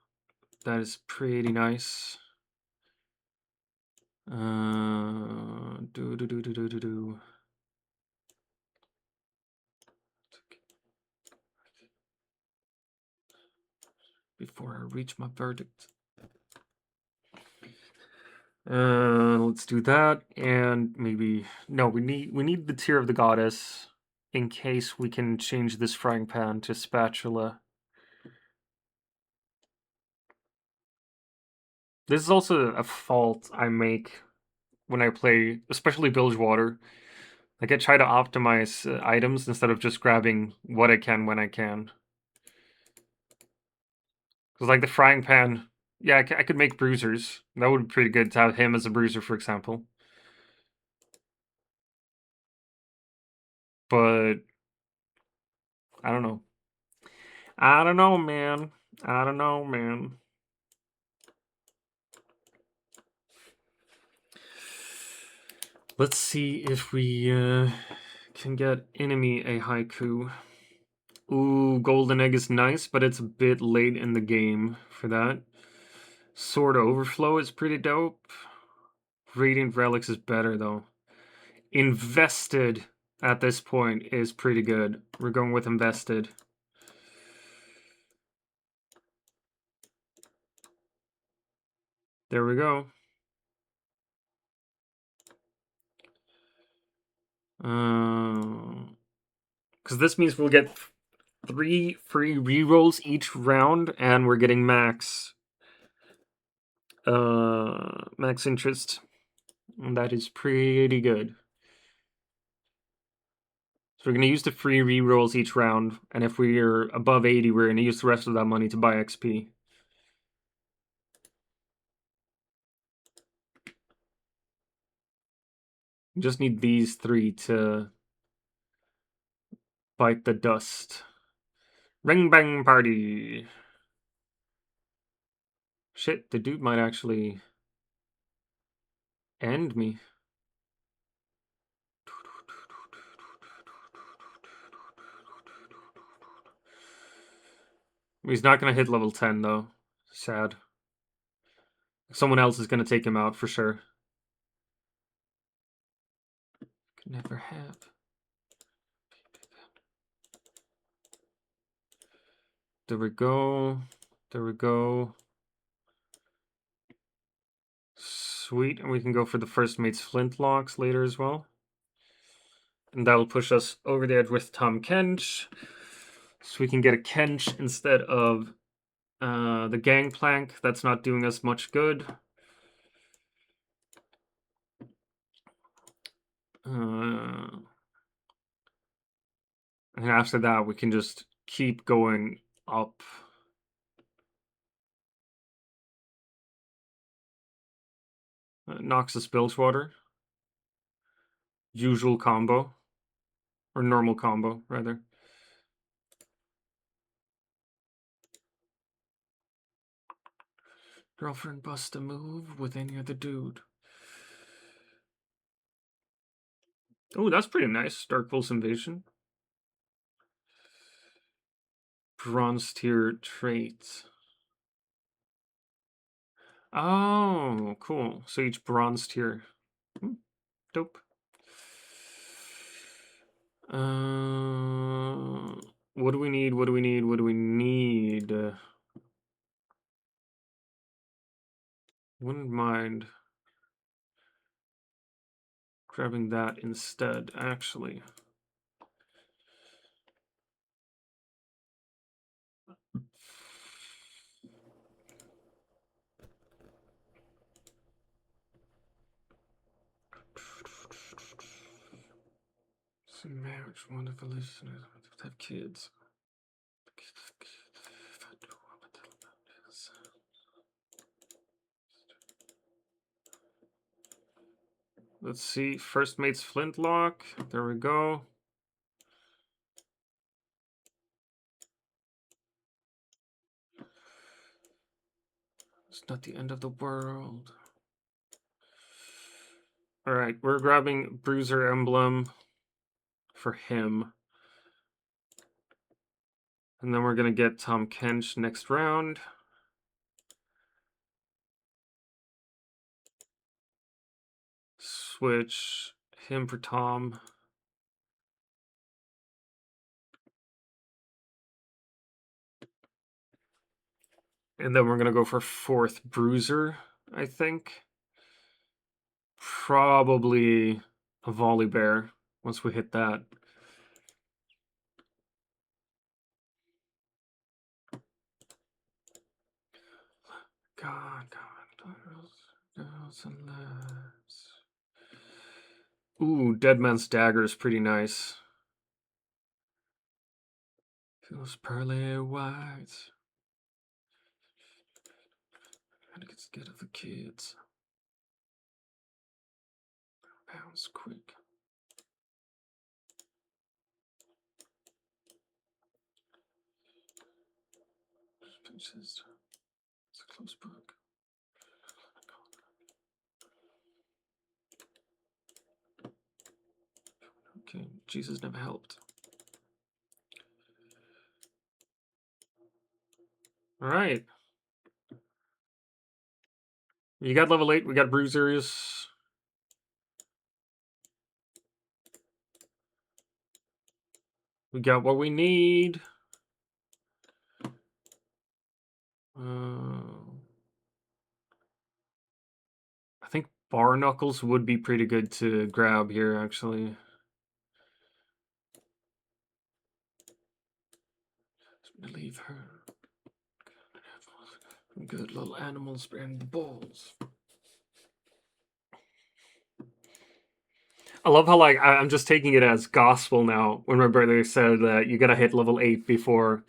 Speaker 1: That is pretty nice. Do. Before I reach my verdict. Let's do that, and maybe no. We need the tear of the goddess in case we can change this frying pan to spatula. This is also a fault I make when I play, especially bilge water. Like I try to optimize items instead of just grabbing what I can when I can. Because like the frying pan, yeah, I could make bruisers. That would be pretty good to have him as a bruiser, for example. But I don't know. I don't know, man. Let's see if we can get enemy a haiku. Ooh, golden egg is nice, but it's a bit late in the game for that. Sword overflow is pretty dope. Radiant relics is better though. Invested at this point is pretty good. We're going with invested. There we go. Because this means we'll get 3 free rerolls each round, and we're getting max interest. And that is pretty good. So we're going to use the free rerolls each round, and if we're above 80, we're going to use the rest of that money to buy XP. We just need these 3 to bite the dust. Ring bang party! Shit, the dude might actually end me. He's not going to hit level 10, though. Sad. Someone else is going to take him out for sure. Could never have. There we go. Sweet, and we can go for the first mate's flintlocks later as well. And that'll push us over the edge with Tom Kench. So we can get a Kench instead of the Gangplank. That's not doing us much good. And after that, we can just keep going up. Noxus Bilgewater. Usual combo. Or normal combo, rather. Girlfriend bust a move with any other dude. Oh, that's pretty nice. Dark Pulse Invasion. Bronze tier traits. Oh, cool. So each bronze tier. Dope. What do we need? Wouldn't mind. Grabbing that instead, actually. Some marriage, wonderful listeners, have kids. Let's see, first mate's flintlock. There we go. It's not the end of the world. All right, we're grabbing Bruiser Emblem for him. And then we're going to get Tom Kench next round. Switch him for Tom. And then we're going to go for fourth Bruiser, I think. Probably a Volley Bear once we hit that. God, girls and lads. Ooh, Dead Man's Dagger is pretty nice. Those pearly whites. Gotta get scared of the kids. Bounce quick. It's a close book. Okay, Jesus never helped. All right. You got level 8. We got Bruisers. We got what we need. I think Bar Knuckles would be pretty good to grab here, actually. Leave her. Good little animals and the balls. I love how, like, I'm just taking it as gospel now when my brother said that you gotta hit level 8 before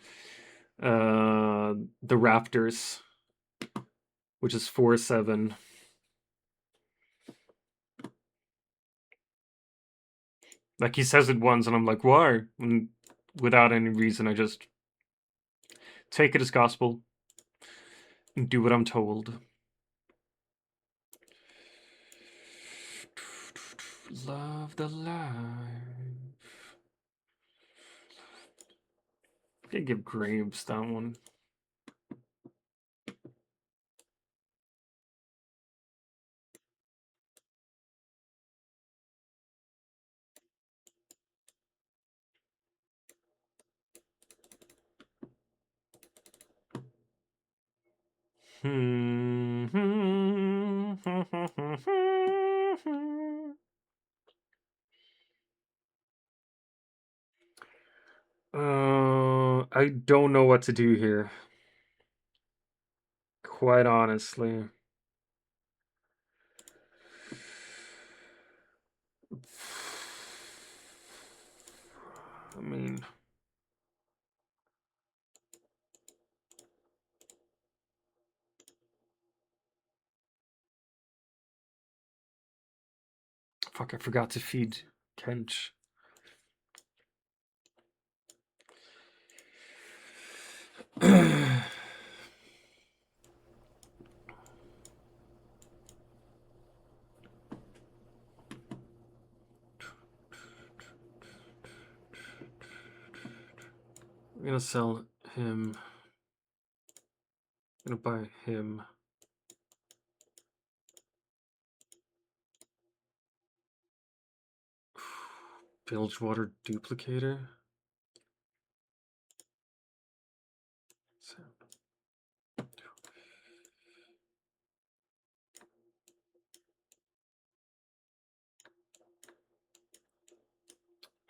Speaker 1: the Raptors, which is 4-7. Like, he says it once, and I'm like, why? And without any reason, I just take it as gospel and do what I'm told. Love the life. Gotta give Graves that one. I don't know what to do here. Quite honestly. I mean, fuck, I forgot to feed Kench. I'm gonna sell him. I'm gonna buy him. Bilgewater Duplicator.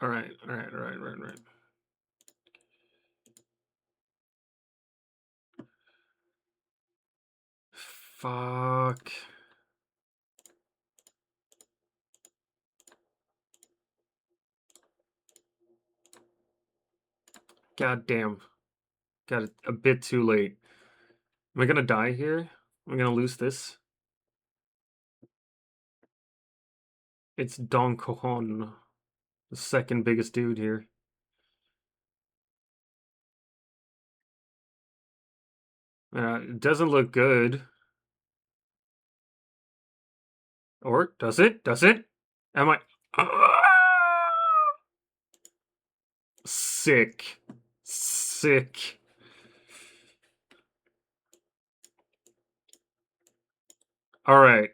Speaker 1: Alright. Fuck. God damn. Got it a bit too late. Am I gonna die here? Am I gonna lose this? It's Don Cojon, the second biggest dude here. It doesn't look good. Or does it? Does it? Am I? Sick. Sick. Alright.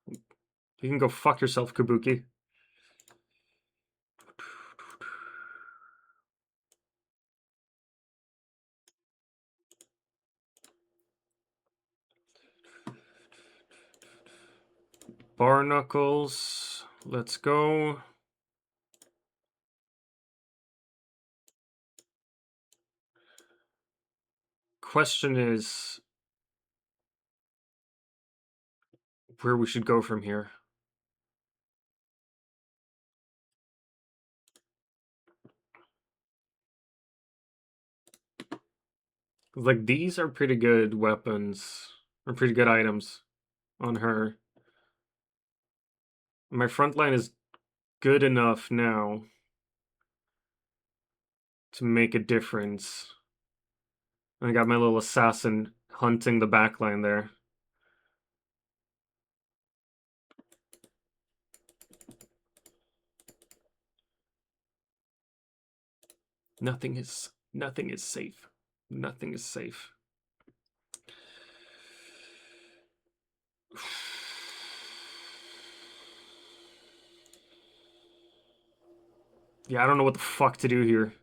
Speaker 1: You can go fuck yourself, Kabuki. Barnacles. Let's go. Question is where we should go from here. Like, these are pretty good weapons, or pretty good items on her. My front line is good enough now to make a difference. I got my little assassin hunting the backline there. Nothing is safe. Nothing is safe. Yeah, I don't know what the fuck to do here.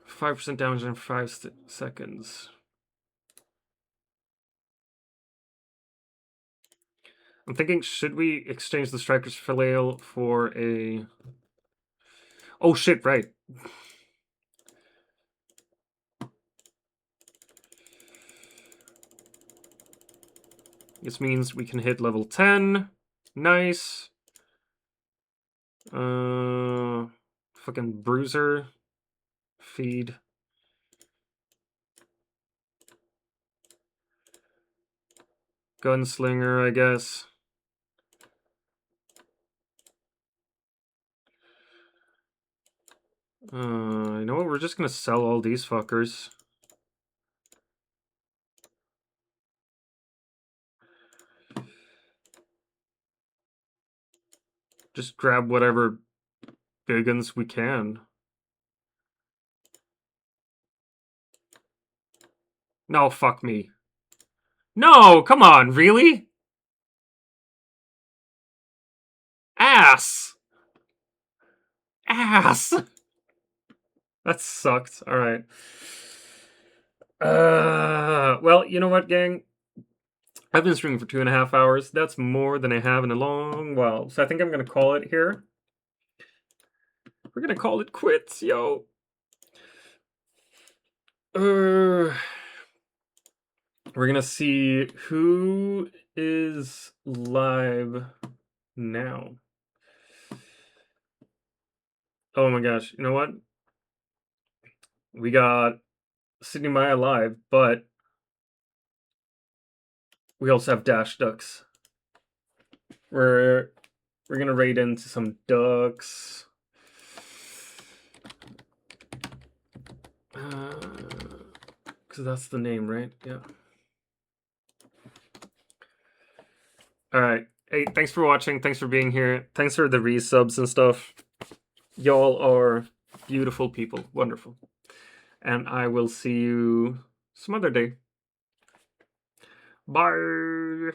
Speaker 1: %5 damage in 5 seconds. I'm thinking, should we exchange the Striker's Flail for a... Oh shit, right. This means we can hit level 10. Nice. Fucking Bruiser. Feed. Gunslinger, I guess. You know what? We're just gonna sell all these fuckers. Just grab whatever big guns we can. No, fuck me. No, come on, really? Ass! Ass! That sucked. Alright. Well, you know what, gang? I've been streaming for 2.5 hours. That's more than I have in a long while. So I think I'm gonna call it here. We're gonna call it quits, yo. We're gonna see who is live now. Oh my gosh, you know what? We got Sydney Maya live, but we also have Dash Ducks. We're gonna raid into some ducks. Because that's the name, right? Yeah. Alright. Hey, thanks for watching. Thanks for being here. Thanks for the resubs and stuff. Y'all are beautiful people. Wonderful. And I will see you some other day. Bye.